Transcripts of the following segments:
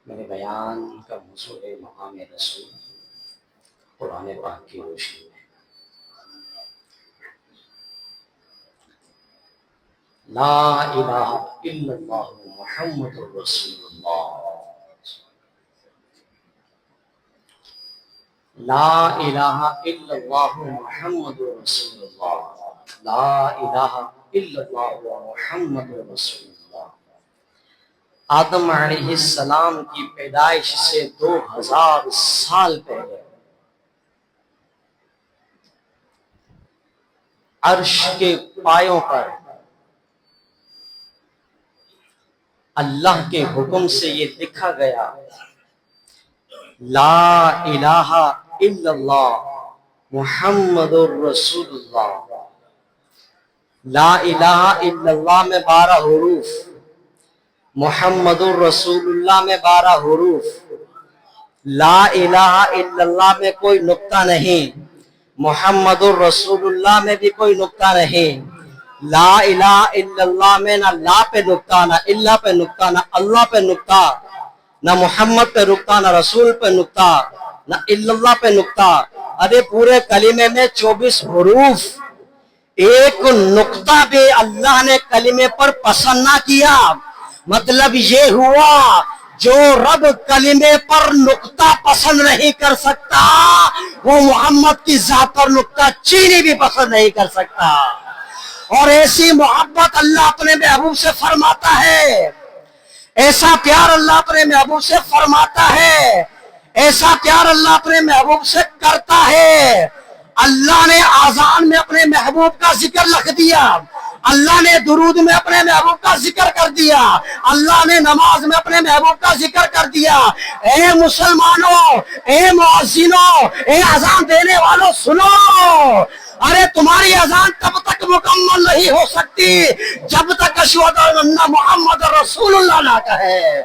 میرے بیان کا موضوع ہے مقام رسول قرآن پاک کی روشنی میں۔ لا الہ الا اللہ محمد رسول اللہ، لا الہ الا اللہ محمد رسول اللہ، لا الہ الا اللہ محمد رسول اللہ۔ آدم علیہ السلام کی پیدائش سے 2000 سال پہلے عرش کے پایوں پر اللہ کے حکم سے یہ لکھا گیا، لا الہ الا اللہ محمد الرسول اللہ۔ لا الہ الا اللہ میں 12 حروف، محمد الرسول اللہ میں 12 حروف۔ لا الہ الا اللہ میں کوئی نقطہ نہیں، محمد الرسول اللہ میں بھی کوئی نقطہ نہیں۔ لا الہ الا اللہ میں نہ لا پہ نقطہ، نہ الا پہ نقطہ، نہ اللہ پہ نقطہ، نہ محمد پہ نقطہ، نہ رسول پہ نقطہ، نہ الا اللہ پہ نقطہ۔ ارے پورے کلمے میں 24 حروف، ایک نقطہ بھی اللہ نے کلمے پر پسند نہ کیا۔ مطلب یہ ہوا جو رب کلمے پر نقطہ پسند نہیں کر سکتا، وہ محمد کی ذات پر نقطہ چینی بھی پسند نہیں کر سکتا۔ اور ایسی محبت اللہ اپنے محبوب سے فرماتا ہے، ایسا پیار اللہ اپنے محبوب سے فرماتا ہے، ایسا پیار اللہ اپنے محبوب سے کرتا ہے۔ اللہ نے آذان میں اپنے محبوب کا ذکر لکھ دیا، اللہ نے درود میں اپنے محبوب کا ذکر کر دیا، اللہ نے نماز میں اپنے محبوب کا ذکر کر دیا۔ اے مسلمانوں، اے مؤذنوں، اے اذان دینے والوں سنو، ارے تمہاری اذان تب تک مکمل نہیں ہو سکتی جب تک اشہد ان محمد رسول اللہ نہ کہے۔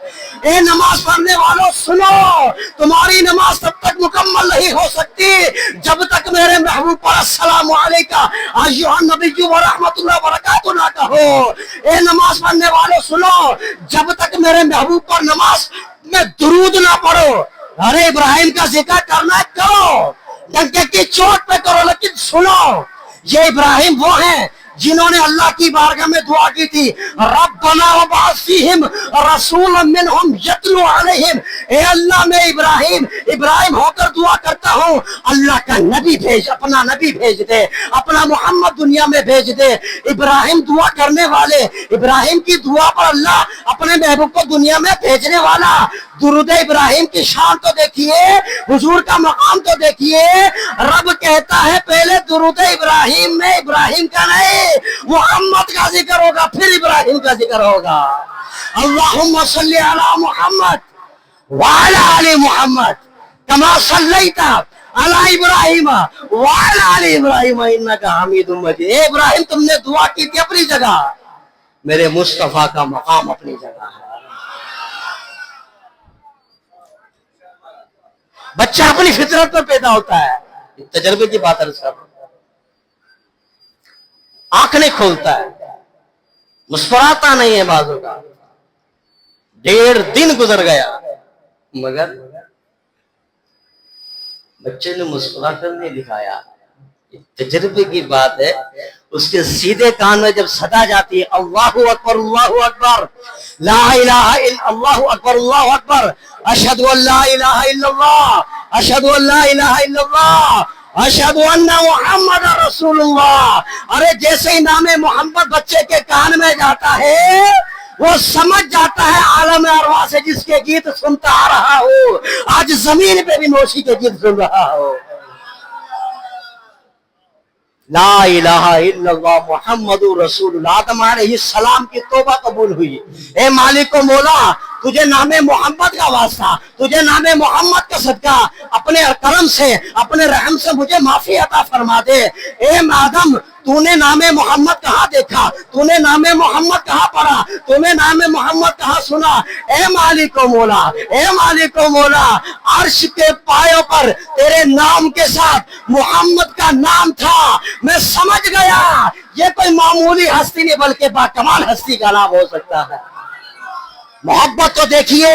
اے نماز پڑھنے والوں سنو، تمہاری نماز تب تک مکمل نہیں ہو سکتی جب تک میرے محبوب پر السلام علیکہ ایھا النبی ورحمۃ اللہ وبرکاتہ نہ کہو۔ اے نماز پڑھنے والوں سنو، جب تک میرے محبوب پر نماز میں درود نہ پڑھو۔ ارے ابراہیم کا ذکر کرنا ہے کرو، ڈنکے کی چوٹ پہ کرو، لیکن سنو، یہ ابراہیم وہ ہیں جنہوں نے اللہ کی بارگاہ میں دعا کی تھی، ربنا وابعث فیہم رسولا منہم یتلو علیہم۔ اے اللہ میں ابراہیم ہو کر دعا کرتا ہوں، اللہ کا نبی بھیج، اپنا نبی بھیج دے، اپنا محمد دنیا میں بھیج دے۔ ابراہیم دعا کرنے والے، ابراہیم کی دعا پر اللہ اپنے محبوب کو دنیا میں بھیجنے والا۔ درود ابراہیم کی شان تو دیکھیے، حضور کا مقام تو دیکھیے۔ رب کہتا ہے پہلے درود ابراہیم میں ابراہیم کا نہیں، محمد کا ذکر ہوگا، پھر ابراہیم کا ذکر ہوگا۔ اللہم صلی علی محمد وعلی آل محمد کما صلیت علی ابراہیم وعلی آل ابراہیم انک حمید مجید۔ اے ابراہیم تم نے دعا کی تھی اپنی جگہ، میرے مصطفیٰ کا مقام اپنی جگہ ہے۔ بچہ اپنی فطرت پر پیدا ہوتا ہے، تجربے کی بات ہے صاحب، آنکھ نہیں کھولتا ہے، مسکراتا نہیں ہے، بازو کا 1.5 دن گزر گیا مگر بچے نے مسکرا کر نہیں دکھایا۔ تجربے کی بات ہے، اس کے سیدھے کان میں جب صدا جاتی ہے اللہ اکبر اللہ اکبر، لا الہ الا اللہ اکبر اللہ اکبر، اشہد ان لا الہ الا اللہ، اشہد ان لا الہ الا اللہ، اشہد ان محمد رسول اللہ۔ ارے جیسے ہی نام محمد بچے کے کان میں جاتا ہے، وہ سمجھ جاتا ہے عالم ارواح سے جس کے گیت سنتا آ رہا ہو، آج زمین پہ بھی موسی کے گیت سن رہا ہو۔ لا الہ الا اللہ محمد رسول اللہ۔ آدم علیہ السلام کی توبہ قبول ہوئی، اے مالک و مولا تجھے نام محمد کا واسطہ، تجھے نام محمد کا صدقہ، اپنے کرم سے، اپنے رحم سے مجھے معافی عطا فرما دے۔ اے آدم تو نے نام محمد کہاں دیکھا، تو نے نام محمد کہاں پڑھا، تو نے نام محمد کہاں سنا؟ اے مالک و مولا، اے مالک و مولا، عرش کے پایوں پر تیرے نام کے ساتھ محمد کا نام تھا، میں سمجھ گیا یہ کوئی معمولی ہستی نہیں بلکہ باکمال ہستی کا نام ہو سکتا ہے۔ محبت تو دیکھیے،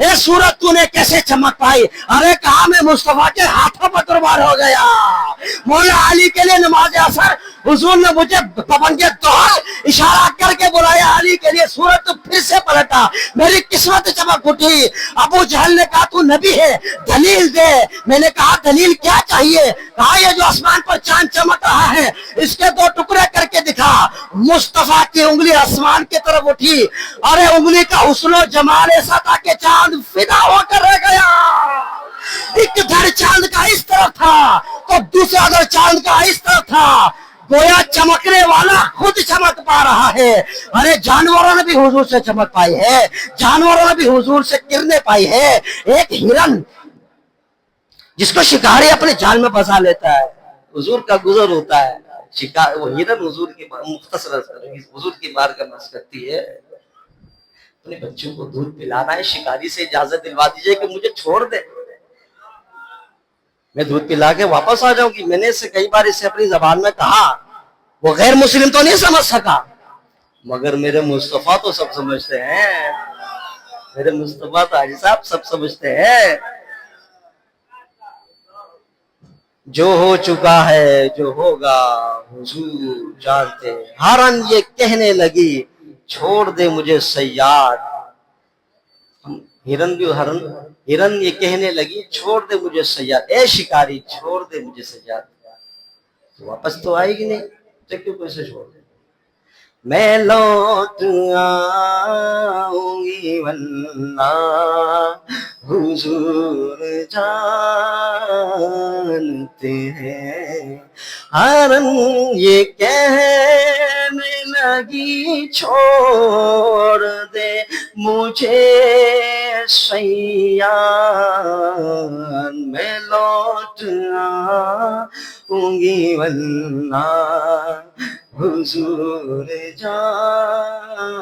اے سورج تو نے کیسے چمک پائی؟ ارے کہا میں مصطفیٰ کے ہاتھوں پر قربان ہو گیا. مولا علی کے لیے نماز اثر حضور نے مجھے پابند دوہر اشارہ کر کے بلایا علی کے لیے. سورج تو پھر سے پلٹا, میری قسمت چمک اٹھی. ابو جہل نے کہا تو نبی ہے, دلیل دے. میں نے کہا دلیل کیا چاہیے؟ کہا یہ جو آسمان پر چاند چمک رہا ہے اس کے 2 ٹکڑے کر کے دکھا. مصطفیٰ کی انگلی آسمان کی طرف اٹھی. ارے انگلی کا حسن و جمال ایسا تھا کہ چاند فدا ہو کر رہ گیا. ایک دھڑ چاند کا اس طرف تھا تو دوسرا دھڑ چاند کا اس طرف تھا. گویا چمکنے والا خود چمک پا رہا ہے. ارے جانوروں نے بھی حضور سے چمک پائی ہے, جانوروں نے بھی حضور سے کرنے پائی ہے. ایک ہرن جس کو شکاری اپنے جال میں پھنسا لیتا ہے, حضور کا گزر ہوتا ہے, وہ ہرن حضور کی مختصر حضور کی بار کا نص کرتی ہے. اپنے بچوں کو دودھ پلانا ہے, شکاری سے اجازت دلوا دیجئے کہ مجھے چھوڑ دے, میں دودھ پلا کے واپس آ جاؤں گی. میں نے اسے کئی بار اسے اپنی زبان میں کہا, وہ غیر مسلم تو نہیں سمجھ سکا, مگر میرے مصطفیٰ تو سب سمجھتے ہیں. میرے مصطفیٰ تو حاجی صاحب سب سمجھتے ہیں. جو ہو چکا ہے جو ہوگا حضور جانتے. ہرن یہ کہنے لگی چھوڑ دے مجھے صیاد. ہرن یہ کہنے لگی چھوڑ دے مجھے صیاد. اے شکاری چھوڑ دے مجھے صیاد. واپس تو آئے گی نہیں تو کیوں کیسے چھوڑ دے؟ میں لوٹ آؤں گی واللہ حضور جانتے ہیں. ہرن یہ کہنے لگی چھوڑ دے مجھے صیاد. میں لوٹ آؤں گی واللہ حضور جانتے.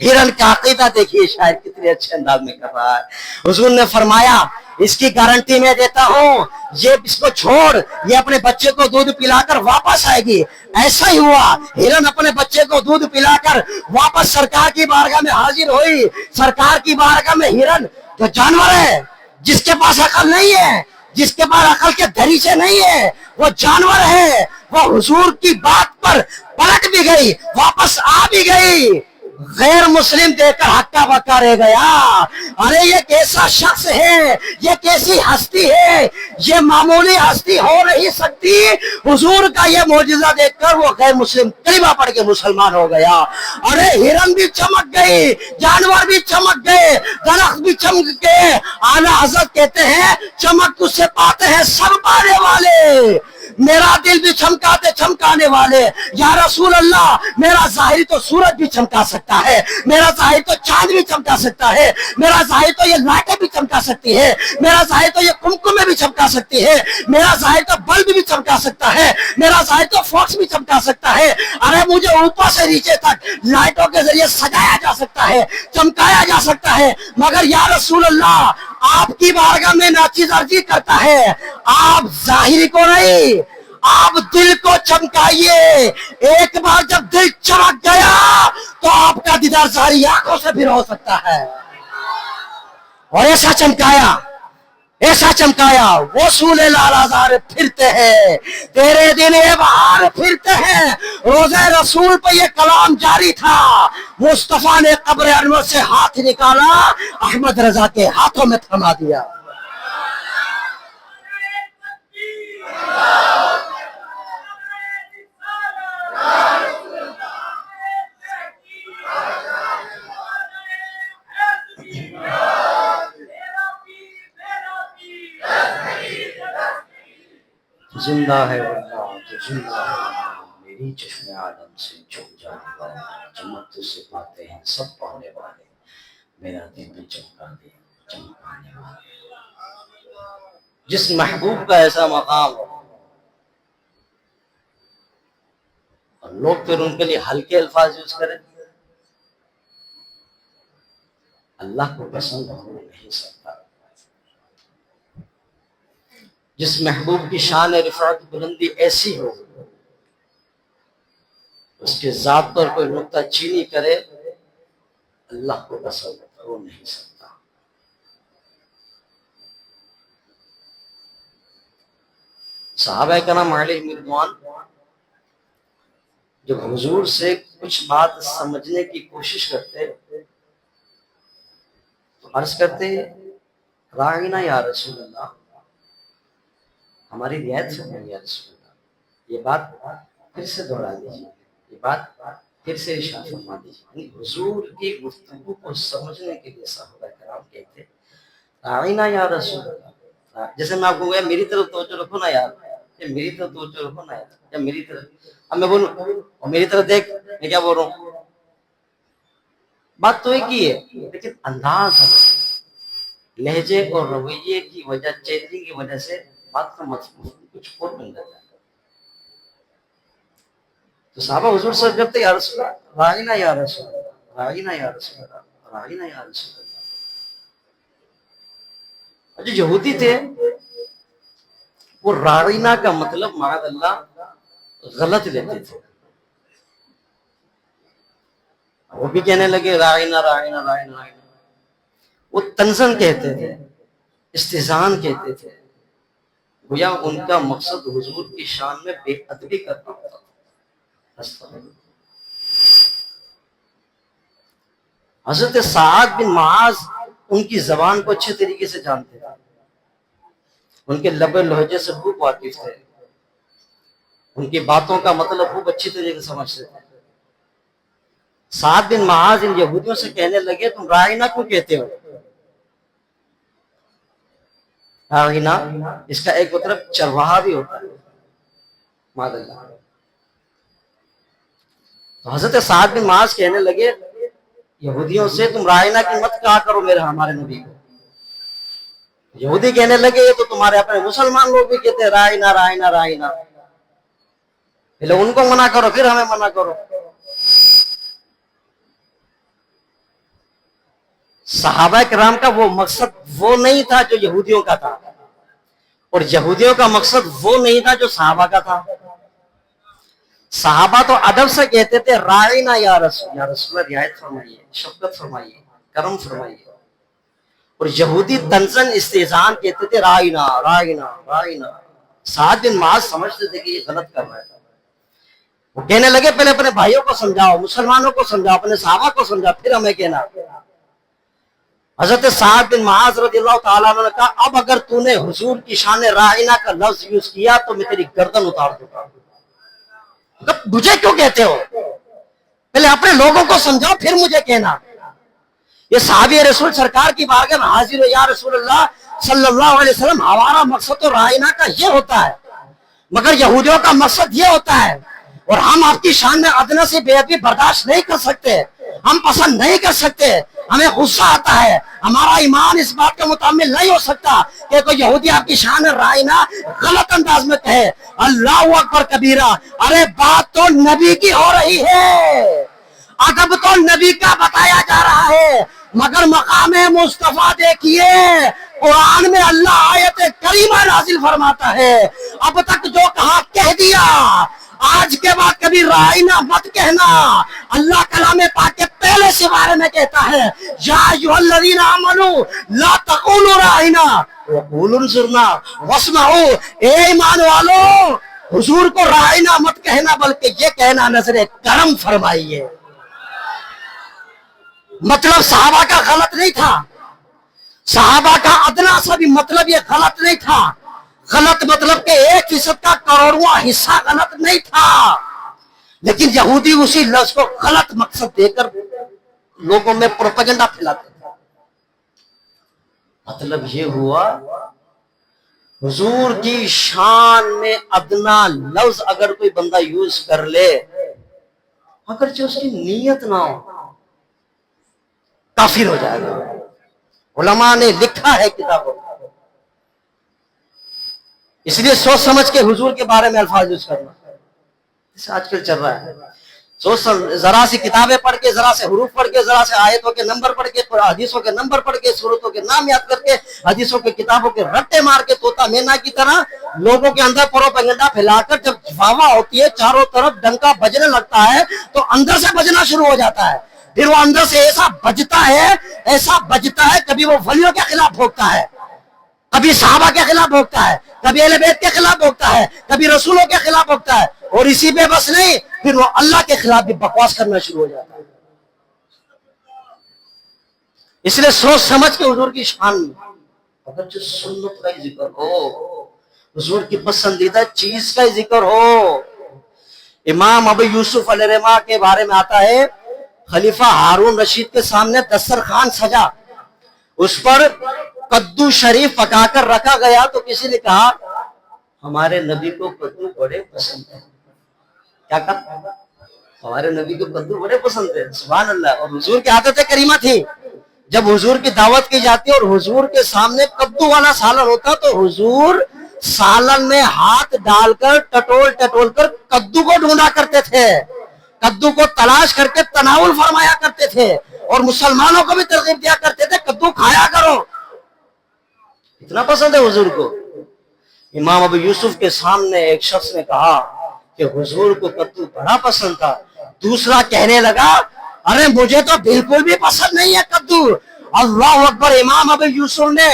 ہرن کا عقیدہ دیکھیے شاعر کتنے اچھے انداز میں کر رہا ہے. حضور نے فرمایا اس کی گارنٹی میں دیتا ہوں, یہ اس کو چھوڑ, یہ اپنے بچے کو دودھ پلا کر واپس آئے گی. ایسا ہی ہوا, ہرن اپنے بچے کو دودھ پلا کر واپس سرکار کی بارگاہ میں حاضر ہوئی. سرکار کی بارگاہ میں ہرن جو جانور ہے, جس کے پاس عقل نہیں ہے, جس کے پاس عقل کے دریچے نہیں ہے, وہ جانور ہے. وہ حضور کی بات پر پلٹ بھی گئی, واپس آ بھی گئی. غیر مسلم دے کر ہکا بکا رہ گیا. ارے یہ کیسا شخص ہے, یہ کیسی ہستی ہے, یہ معمولی ہستی ہو نہیں سکتی. حضور کا یہ معجزہ دیکھ کر وہ غیر مسلم کلمہ پڑھ کے مسلمان ہو گیا. ارے ہرن بھی چمک گئی, جانور بھی چمک گئے, درخت بھی چمک گئے. اعلیٰ حضرت کہتے ہیں چمک تجھ سے پاتے ہیں سب پانے والے, میرا دل بھی چمکاتے چمکانے والے. یا رسول اللہ میرا ظاہر تو سورج بھی چمکا سکتا ہے, میرا ظاہر تو چاند بھی چمکا سکتا ہے, میرا ظاہر تو یہ لائٹیں بھی چمکا سکتی ہے, میرا ظاہر تو یہ کمکمیں بھی چمکا سکتی ہے, میرا ظاہر تو بلب بھی چمکا سکتا ہے, میرا ظاہر تو فوکس بھی چمکا سکتا ہے. ارے مجھے اوپر سے نیچے تک لائٹوں کے ذریعے سجایا جا سکتا ہے, چمکایا جا سکتا ہے, مگر یا رسول اللہ آپ کی بارگاہ میں ناچیز عرضی کرتا ہے, آپ ظاہر کو نہیں آپ دل کو چمکائیے. ایک بار جب دل چمک گیا تو آپ کا دیدار ظاہری آنکھوں سے بھی ہو سکتا ہے. اور ایسا چمکایا, ایسا چمکایا. وہ سولے لال آزار پھرتے ہیں, تیرے دن بہار پھرتے ہیں. روزہ رسول پہ یہ کلام جاری تھا. مصطفیٰ نے قبر انور سے ہاتھ نکالا, احمد رضا کے ہاتھوں میں تھما دیا. زندہ ہے واللہ تو زندہ ہے, میری چشم عالم سے چھپ جانے والا, چمک تجھ سے پاتے ہیں سب پانے والے, میرا دل بھی چمکا دے چمکانے والے. جس محبوب کا ایسا مقام ہو اور لوگ پھر ان کے لیے ہلکے الفاظ یوز کریں, اللہ کو پسند ہو نہیں سکتا. جس محبوب کی شان رفعت بلندی ایسی ہو, اس کے ذات پر کوئی نکتہ چینی کرے, اللہ کو پسند ہو نہیں سکتا. صحابہ کرام علیہم رضوان جب حضور سے کچھ بات سمجھنے کی کوشش کرتے تو عرض کرتے راعینا یا رسول اللہ، ہماری رعایت فرمائیے یا رسول اللہ، یہ بات پھر سے دوہرا دیجیے، یہ بات پھر سے ارشاد فرما دیجیے۔ یعنی حضور کی گفتگو کو سمجھنے کے لیے صحابہ کرام کہتے راعینا یا رسول اللہ، جیسے میں آپ کو کہا میری طرف توجہ رکھو نا یار، یا میری طرف توجہ رکھو نا یار، یا میری طرف، اب میں بولوں اور میری طرف دیکھ، میں کیا بول رہا ہوں، بات تو ایک ہی ہے لیکن انداز ہے، لہجے اور رویے کی وجہ، چینجنگ کی وجہ سے بات کا مضمون کچھ اور بن جاتا ہے۔ تو صحابہ حضور سے کرتے یا رسول اللہ راعینا یا رسول اللہ، راعینا یا رسول اللہ، راعینا یا رسول اللہ۔ جو یہودی تھے وہ راعینا کا مطلب معاذ اللہ غلط لیتے تھے، وہ بھی کہنے لگے راعینا راعینا راعینا راعینا، وہ تنزن کہتے تھے، استہزان کہتے تھے، گویا ان کا مقصد حضور کی شان میں بے ادبی کرنا ہوتا تھا۔ حضرت سعد بن معاذ ان کی زبان کو اچھے طریقے سے جانتے تھے، ان کے لب لہجے سے خوب واقف تھے، ان کی باتوں کا مطلب خوب اچھی طریقے سے سمجھتے تھے۔ سعد بن معاذ ان یہودیوں سے کہنے لگے تم راعینا کیوں کہتے ہو؟ راعینا اس کا ایک مطلب چرواہا بھی ہوتا ہے معاذ اللہ۔ تو حضرت سعد بن معاذ کہنے لگے یہودیوں سے تم راعینا کی مت کہا کرو میرے ہمارے نبی کو۔ یہودی کہنے لگے یہ تو تمہارے اپنے مسلمان لوگ بھی کہتے ہیں راعینا راعینا راعینا، پہلے ان کو منع کرو پھر ہمیں منع کرو۔ صحابہ کرام کا وہ مقصد وہ نہیں تھا جو یہودیوں کا تھا، اور یہودیوں کا مقصد وہ نہیں تھا جو صحابہ کا تھا۔ صحابہ تو ادب سے کہتے تھے راعینا یا رسول اللہ، رعایت فرمائیے، شفقت فرمائیے، کرم فرمائیے، اور یہودی تنزن استہزان کہتے تھے راعینا راعینا راعینا۔ سعد بن معاذ سمجھتے تھے کہ یہ غلط کر رہا ہے، وہ کہنے لگے پہلے اپنے بھائیوں کو سمجھاؤ، مسلمانوں کو سمجھاؤ، اپنے صحابہ کو سمجھاؤ، پھر ہمیں کہنا۔ حضرت سعد بن معاذ رضی اللہ تعالیٰ عنہ نے کہا اب اگر تو نے حضور کی شان راعینا کا لفظ یوز کیا تو میں تیری گردن اتار دوں گا۔ مجھے کیوں کہتے ہو؟ پہلے اپنے لوگوں کو سمجھاؤ پھر مجھے کہنا۔ یہ صحابی رسول سرکار کی بارگاہ میں حاضر ہو یا رسول اللہ صلی اللہ علیہ وسلم، ہمارا مقصد تو راعینا کا یہ ہوتا ہے، مگر یہودیوں کا مقصد یہ ہوتا ہے، اور ہم آپ کی شان میں ادنا سے بے ادبی برداشت نہیں کر سکتے، ہم پسند نہیں کر سکتے، ہمیں غصہ آتا ہے، ہمارا ایمان اس بات کا متحمل نہیں ہو سکتا کہ کوئی یہودی آپ کی شان راعینا غلط انداز میں کہے۔ اللہ اکبر کبیرہ، ارے بات تو نبی کی ہو رہی ہے، ادب تو نبی کا بتایا جا رہا ہے، مگر مقام مصطفیٰ دیکھیے، قرآن میں اللہ آیت کریمہ نازل فرماتا ہے اب تک جو کہا کہہ دیا، آج کے بعد کبھی راعینا مت کہنا۔ اللہ کلام پاک کے پہلے سے بارے میں کہتا ہے یا ایھا الذین آمنوا لا تقولوا راعینا وقولوا انظرنا واسمعوا، اے ایمان والو حضور کو راعینا مت کہنا بلکہ یہ کہنا نظر کرم فرمائیے۔ مطلب صحابہ کا غلط نہیں تھا، صحابہ کا ادنا سا بھی مطلب یہ غلط نہیں تھا، غلط مطلب کہ 1% کا کروڑواں حصہ غلط نہیں تھا، لیکن یہودی اسی لفظ کو غلط مقصد دے کر لوگوں میں پروپیگنڈا پھیلاتے تھے۔ مطلب یہ ہوا حضور کی شان میں ادنا لفظ اگر کوئی بندہ یوز کر لے اگرچہ اس کی نیت نہ ہو کافر ہو جائے گا۔ علماء نے لکھا ہے کتابوں، اس لیے سوچ سمجھ کے حضور کے بارے میں الفاظ یوز کرنا جیسے آج کل چل رہا ہے، ذرا سی کتابیں پڑھ کے، ذرا سے حروف پڑھ کے، ذرا سے آیتوں کے نمبر پڑھ کے، حدیثوں کے نمبر پڑھ کے، صورتوں کے نام یاد کر کے، حدیثوں کے کتابوں کے رٹے مار کے طوطا مینا کی طرح لوگوں کے اندر پروپیگنڈا پھیلا کر جب واہ ہوتی ہے، چاروں طرف ڈنکا بجنے لگتا ہے تو اندر سے بجنا شروع ہو جاتا ہے، پھر وہ اندر سے ایسا بجتا ہے کبھی وہ ولیوں کے خلاف بھوکتا ہے، کبھی صحابہ کے خلاف بھوکتا ہے، کبھی اہل بیت کے خلاف بھوکتا ہے، کبھی رسولوں کے خلاف بھوکتا ہے، اور اسی پہ بس نہیں، پھر وہ اللہ کے خلاف بھی بکواس کرنا شروع ہو جاتا ہے۔ اس لیے سوچ سمجھ کے حضور کی شان، اگر جو سنت کا ہی ذکر ہو، حضور کی پسندیدہ چیز کا ہی ذکر ہو۔ امام ابو یوسف علیہ الرحمہ کے بارے میں آتا ہے، خلیفہ ہارون رشید کے سامنے دسترخوان سجا، اس پر کدو شریف پکا کر رکھا گیا، تو کسی نے کہا ہمارے نبی کو کدو بڑے پسند ہے۔ کیا کہا؟ ہمارے نبی کو کدو بڑے پسند ہے۔ سبحان اللہ۔ اور حضور کی عادت کریمہ تھی، جب حضور کی دعوت کی جاتی اور حضور کے سامنے کدو والا سالن ہوتا تو حضور سالن میں ہاتھ ڈال کر ٹٹول ٹٹول کر کدو کو ڈھونڈا کرتے تھے، کدو کو تلاش کر کے تناول فرمایا کرتے تھے، اور مسلمانوں کو بھی ترغیب دیا کرتے تھے کدو کھایا کرو، اتنا پسند ہے حضور کو۔ امام ابو یوسف کے سامنے ایک شخص نے کہا کہ حضور کو کدو بڑا پسند تھا، دوسرا کہنے لگا ارے مجھے تو بالکل بھی پسند نہیں ہے کدو۔ اللہ اکبر۔ امام ابو یوسف نے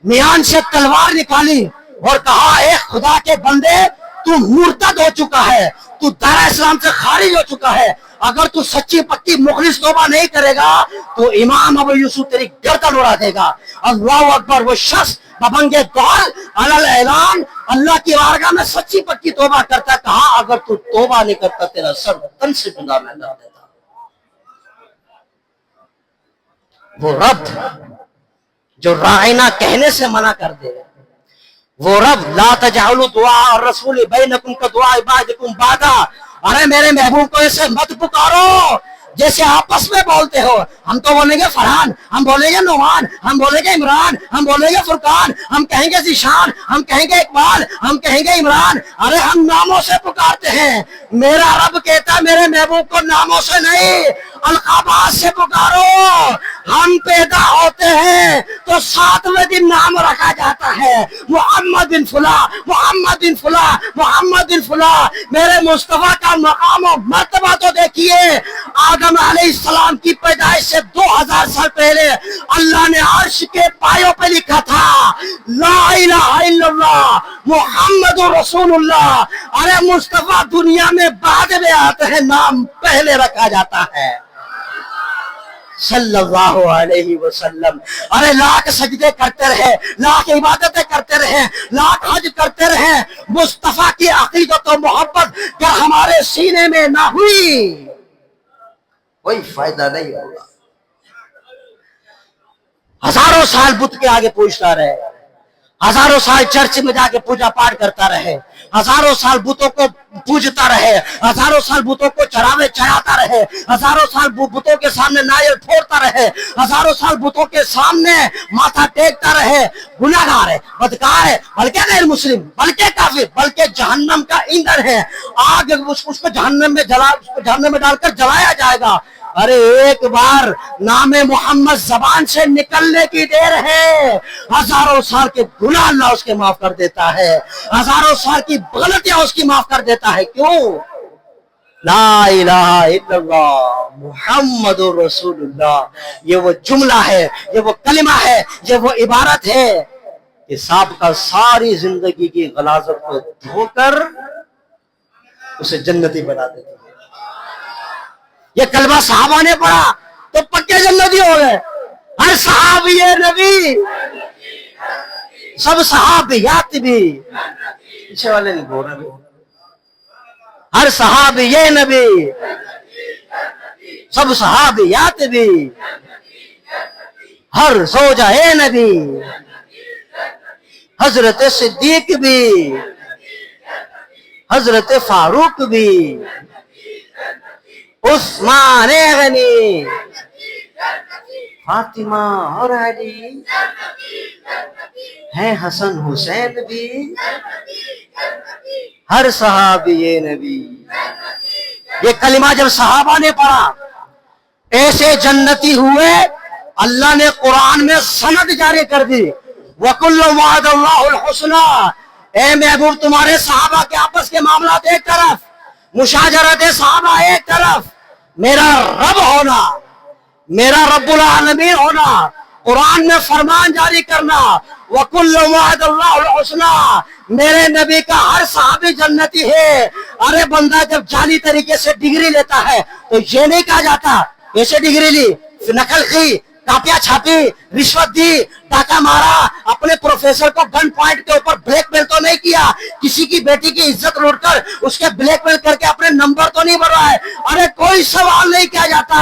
میان سے تلوار نکالی اور کہا اے خدا کے بندے، تو مرتد ہو چکا ہے، تو دائرہ اسلام سے خارج ہو چکا ہے، اگر تو سچی پکی مخلص توبہ نہیں کرے گا تو امام ابو یوسف تیری گردن اڑا دے گا۔ اللہ اکبر۔ وہ شخص ببنگے دول علل اعلان اللہ کی بارگاہ میں سچی پکی توبہ کرتا، کہا اگر تو توبہ نہیں کرتا تیرا سر تن سے جدا میں کر دیتا۔ وہ رب جو رائنا کہنے سے منع کر دے، وہ رب لا تجعلوا دعاء الرسول بینکم کدعاء بعضکم بعضا، ارے میرے محبوب کو ایسے مت پکارو جیسے آپس میں بولتے ہو۔ ہم تو بولیں گے فرحان، ہم بولیں گے نعمان، ہم بولیں گے عمران، ہم بولیں گے فرقان، ہم کہیں گے ذیشان، ہم کہیں گے اقبال، ہم کہیں گے عمران، ارے ہم ناموں سے پکارتے ہیں۔ میرا رب کہتا میرے محبوب کو ناموں سے نہیں القابات سے پکارو۔ ہم پیدا ہوتے ہیں تو 7ویں دن نام رکھا جاتا ہے، محمد بن فلاں، محمد بن فلاں، محمد بن فلاں۔ میرے مصطفیٰ کا مقام و مرتبہ تو دیکھیے، آدم علیہ السلام کی پیدائش سے 2000 سال پہلے اللہ نے عرش کے پایوں پہ لکھا تھا لا الہ الا اللہ محمد رسول اللہ۔ ارے مصطفیٰ دنیا میں بعد میں آتے ہیں، نام پہلے رکھا جاتا ہے صلی اللہ علیہ وسلم۔ ارے لاکھ سجدے کرتے رہے، لاکھ عبادتیں کرتے رہے، لاکھ حج کرتے رہے، مصطفیٰ کی عقیدت و محبت کیا ہمارے سینے میں نہ ہوئی؟ کوئی فائدہ نہیں ہوگا۔ ہزاروں سال بت کے آگے پوجتا رہے، ہزاروں سال چرچ میں جا کے پوجا پاٹ کرتا رہے، ہزاروں سال بتوں کو پوجتا رہے، ہزاروں سال بتوں کو چراوے چراتا رہے، ہزاروں سال بتوں کے سامنے ناریل پھوڑتا رہے، ہزاروں سال بتوں کے سامنے ماتھا ٹیکتا رہے، گناہگار ہے، بدکار ہے، بلکہ غیر مسلم، بلکہ کافر، بلکہ جہنم کا ایندھن ہے، آگ اس کو جہنم میں ڈال کر جلایا جائے گا۔ ارے ایک بار نام محمد زبان سے نکلنے کی دیر ہے، ہزاروں سال کے گناہ اللہ اس کے معاف کر دیتا ہے، ہزاروں سال کی غلطیاں اس کی معاف کر دیتا ہے۔ کیوں؟ لا الہ الا اللہ محمد رسول اللہ۔ یہ وہ جملہ ہے، یہ وہ کلمہ ہے، یہ وہ عبارت ہے کہ سابقہ ساری زندگی کی غلاظت کو دھو کر اسے جنتی بنا دیتا ہے۔ یہ کلمہ صحابہ نے پڑھا تو پکے جنتی ہو گئے۔ ہر صحابی نبی، سب صحابیات بھی، پیچھے والے نہیں بول رہے، ہر صحابی نبی، سب صحابیات بھی، ہر زوجہ نبی، حضرت صدیق بھی، حضرت فاروق بھی، عثمان غنی، فاطمہ اور علی ہیں، حسن حسین بھی، ہر صحابی نبی۔ یہ کلمہ جب صحابہ نے پڑھا ایسے جنتی ہوئے، اللہ نے قرآن میں سند جاری کر دی، وَكُلُّ وَعَدَ اللَّهُ الْحُسْنَى۔ اے محبوب تمہارے صحابہ کے آپس کے معاملات ایک طرف، مشاجرت صحابہ ایک طرف، میرا رب ہونا، میرا رب العالمین ہونا، قرآن میں فرمان جاری کرنا وَكُلُّ وَعَدَ اللَّهُ الْحُسْنَى، میرے نبی کا ہر صحابی جنتی ہے۔ ارے بندہ جب جعلی طریقے سے ڈگری لیتا ہے تو یہ نہیں کہا جاتا ایسے ڈگری لی، نقل کی، کاپیاں چھاپی، رشوت دی، ڈاکہ مارا، اپنے پروفیسر کو گن پوائنٹ کے اوپر بلیک میل تو نہیں کیا، کسی کی بیٹی کی عزت لوٹ کر اس کے بلیک میل کر کے اپنے نمبر تو نہیں بڑھوائے۔ ارے کوئی سوال نہیں کیا جاتا۔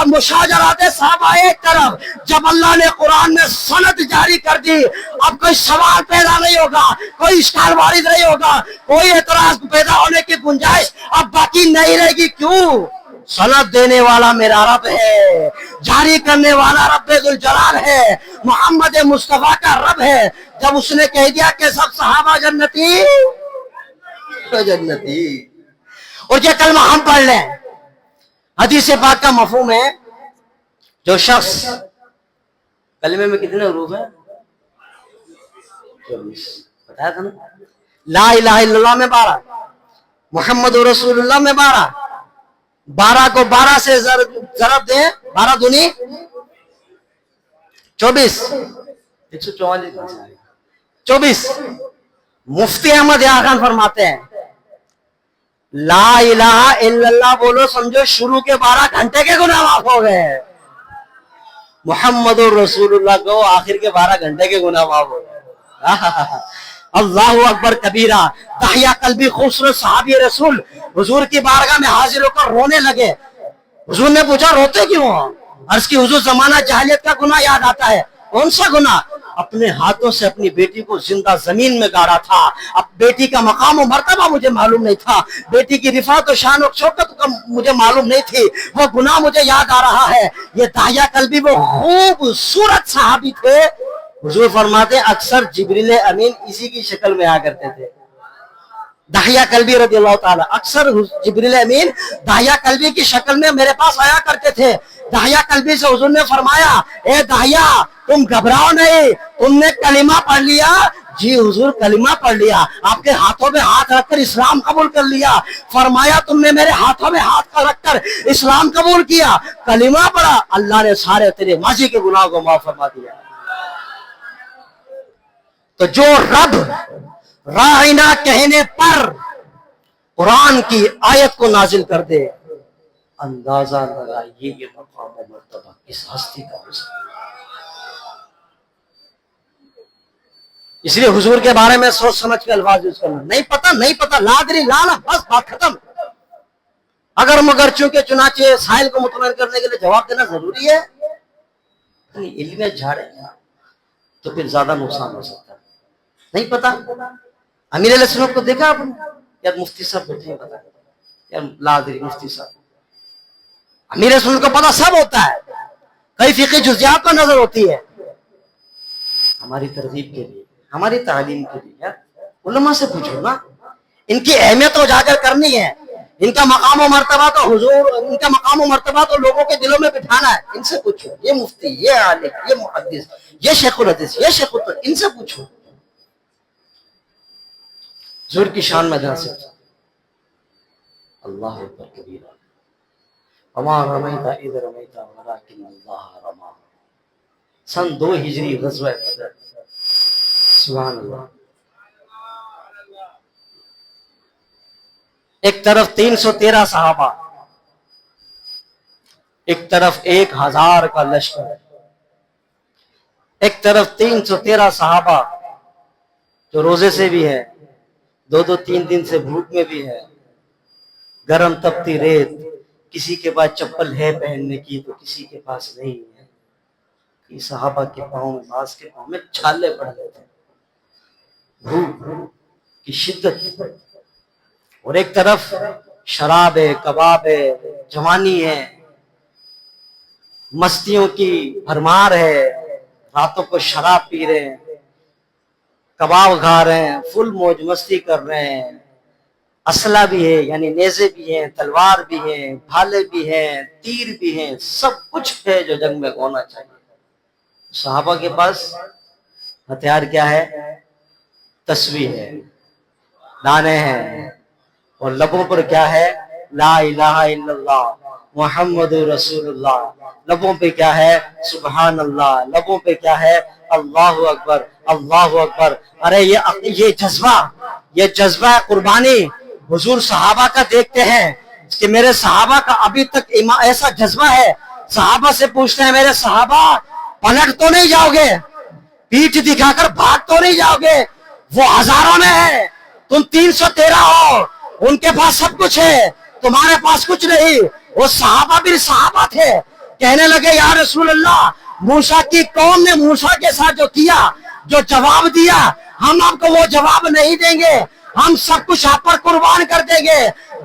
مشاجرات صحابہ ایک طرف، جب اللہ نے قرآن میں سند جاری کر دی اب کوئی سوال پیدا نہیں ہوگا، کوئی اشکال وارد نہیں ہوگا، کوئی اعتراض پیدا ہونے کی گنجائش اب باقی نہیں رہے گی۔ کیوں؟ سند دینے والا میرا رب ہے، جاری کرنے والا رب ذوالجلال ہے، محمد مصطفیٰ کا رب ہے۔ جب اس نے کہہ دیا کہ سب صحابہ جنتی تو جنتی، اور یہ کلمہ ہم پڑھ لیں۔ حدیث پاک کا مفہوم ہے جو شخص، کلمے میں کتنے حروف ہیں؟ 24 بتایا تھا نا۔ لا الہ الا اللہ میں 12، محمد رسول اللہ میں 12، 12 کو 12 سے ضرب دیں، 12 دونی 24، 144۔ مفتی احمد یار خان فرماتے ہیں لا الہ الا اللہ بولو سمجھو شروع کے 12 گھنٹے کے گناہ معاف ہو گئے، محمد رسول اللہ کو آخر کے 12 گھنٹے کے گناہ معاف ہو گئے۔ اللہ اکبر کبیرہ۔ داہیہ قلبی خوبصورت صحابی رسول حضور کی بارگاہ میں حاضر ہو کر رونے لگے۔ حضور نے پوچھا روتے کیوں؟ عرض کی حضور زمانہ جاہلیت کا گناہ یاد آتا ہے۔ کون سا گناہ؟ اپنے ہاتھوں سے اپنی بیٹی کو زندہ زمین میں گاڑا تھا، اب بیٹی کا مقام و مرتبہ مجھے معلوم نہیں تھا، بیٹی کی رفعت و شان و شوکت کا مجھے معلوم نہیں تھی، وہ گناہ مجھے یاد آ رہا ہے۔ یہ داہیہ قلبی وہ خوبصورت صحابی تھے، حضور فرماتے اکثر جبریل امین اسی کی شکل میں آ کرتے تھے۔ داہیہ قلبی رضی اللہ تعالیٰ اکثر جبریل امین داہیہ قلبی کی شکل میں میرے پاس آیا کرتے تھے۔ داہیہ قلبی سے حضور نے فرمایا اے داہیہ تم گھبراؤ نہیں، تم نے کلمہ پڑھ لیا؟ جی حضور کلمہ پڑھ لیا۔ آپ کے ہاتھوں میں ہاتھ رکھ کر اسلام قبول کر لیا؟ فرمایا تم نے میرے ہاتھوں میں ہاتھ رکھ کر اسلام قبول کیا، کلمہ پڑھا، اللہ نے سارے تیرے ماضی کے گناہ کو معاف فرما دیا۔ تو جو رب راعینا کہنے پر قرآن کی آیت کو نازل کر دے، اندازہ لگائیے یہ مقام و مرتبہ اس ہستی کا ہو سکتا ہے۔ اس لیے حضور کے بارے میں سوچ سمجھ کے الفاظ یوز کرنا۔ نہیں پتا نہیں پتا، لا ادری لا، بس بات ختم۔ اگر مگر چونکہ چنانچہ سائل کو مطمئن کرنے کے لیے جواب دینا ضروری ہے، علم جھاڑے تو پھر زیادہ نقصان ہو سکتا ہے۔ نہیں پتا، امیر علیہ السلام کو دیکھا آپ نے؟ یار مفتی صاحب بیٹھے ہیں، پتا یار لا ادری مفتی صاحب، امیر علیہ السلام کو پتا سب ہوتا ہے، کئی فقہی جزیات پر نظر ہوتی ہے۔ ہماری ترغیب کے لیے، ہماری تعلیم کے لیے علماء سے پوچھو نا، ان کی اہمیت اجاگر کرنی ہے، ان کا مقام و مرتبہ تو حضور، ان کا مقام و مرتبہ تو لوگوں کے دلوں میں بٹھانا ہے۔ ان سے پوچھو، یہ مفتی، یہ عالم، یہ محدث، یہ شیخ الحدیث، یہ شیخ الطب، ان سے پوچھو۔ حضور کی شان میں جا سکتا اللہ اکبر کبیرہ، وما رمیت اذ رمیت ولکن اللہ رمی۔ سن 2 ہجری غزوہ بدر، سبحان اللہ۔ ایک طرف 313 صحابہ، ایک طرف 1000 کا لشکر، ایک طرف 313 صحابہ جو روزے سے بھی ہے، 2-3 دن سے بھوک میں بھی ہے، گرم تپتی ریت، کسی کے پاس چپل ہے پہننے کی تو کسی کے پاس نہیں ہے، کہ صحابہ کے پاؤں میں، بعض کے پاؤں میں چھالے پڑ گئے تھے، بھوک کی شدت، اور ایک طرف شراب ہے، کباب ہے، جوانی ہے، مستیوں کی بھرمار ہے، راتوں کو شراب پی رہے ہیں، کباب کھا رہے ہیں، فل موج مستی کر رہے ہیں، اسلحہ بھی ہے، یعنی نیزے بھی ہیں، تلوار بھی ہیں، بھالے بھی ہیں، تیر بھی ہیں، سب کچھ ہے جو جنگ میں ہونا چاہیے۔ صحابہ کے پاس ہتھیار کیا ہے؟ تسبیح ہے، دانے ہیں، اور لبوں پر کیا ہے؟ لا الہ الا اللہ محمد رسول اللہ. لبوں پہ کیا ہے؟ سبحان اللہ. لبوں پہ کیا ہے؟ اللہ اکبر اللہ اکبر. ارے یہ جذبہ قربانی حضور صحابہ کا دیکھتے ہیں کہ میرے صحابہ کا ابھی تک ایسا جذبہ ہے. صحابہ سے پوچھتے ہیں میرے صحابہ پلٹ تو نہیں جاؤ گے؟ پیٹھ دکھا کر بھاگ تو نہیں جاؤ گے؟ وہ ہزاروں میں ہے، تم 313 ہو. ان کے پاس سب کچھ ہے، تمہارے پاس کچھ نہیں. وہ صحابہ بھی صحابہ تھے. کہنے لگے یا رسول اللہ، موسیٰ کی قوم نے موسیٰ کے ساتھ جو کیا، جو جواب دیا، ہم آپ کو وہ جواب نہیں دیں گے. ہم سب کچھ آپ پر قربان کر دیں گے.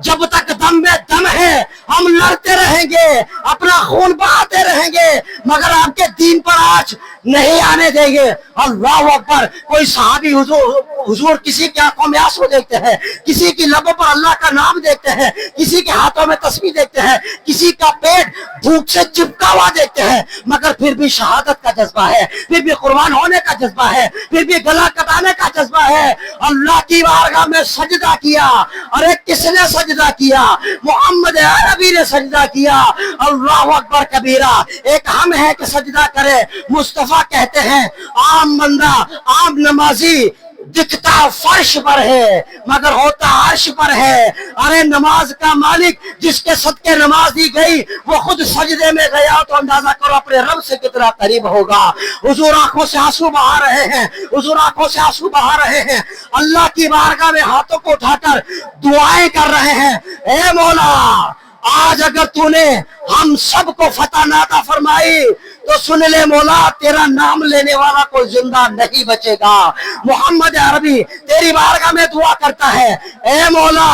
جب تک دم میں دم ہے ہم لڑتے رہیں گے، اپنا خون بہاتے رہیں گے، مگر آپ کے دین پر آج نہیں آنے دیں گے. اللہ اکبر. کوئی صحابی حضور کسی کی آنکھوں میں آنسو دیکھتے ہیں، کسی کی لبوں پر اللہ کا نام دیکھتے ہیں، کسی کے ہاتھوں میں تسبیح دیکھتے ہیں، کسی کا پیٹ بھوک سے چپکا ہوا دیکھتے ہیں، مگر پھر بھی شہادت کا جذبہ ہے، پھر بھی قربان ہونے کا جذبہ ہے، پھر بھی گلا کٹانے کا جذبہ ہے. اللہ کی بارگاہ میں سجدہ کیا. ارے کس نے سجدہ کیا؟ محمد عربی نے سجدہ کیا. اللہ اکبر کبیرہ. ایک ہم ہے کہ سجدہ کرے. مصطفیٰ کہتے ہیں عام بندہ، عام نمازی دکھتا فرش پر ہے مگر ہوتا عرش پر ہے. ارے نماز کا مالک جس کے صدقے نماز دی گئی وہ خود سجدے میں گیا تو اندازہ کرو اپنے رب سے کتنا قریب ہوگا. حضور آنکھوں سے آنسو بہا رہے ہیں، حضور آنکھوں سے آنسو بہا رہے ہیں. اللہ کی بارگاہ میں ہاتھوں کو اٹھا کر دعائیں کر رہے ہیں. اے مولا، آج اگر تو نے ہم سب کو فتح نہ عطا فرمائی تو سن لے مولا، تیرا نام لینے والا کوئی زندہ نہیں بچے گا. محمد عربی تیری بارگاہ میں دعا کرتا ہے، اے مولا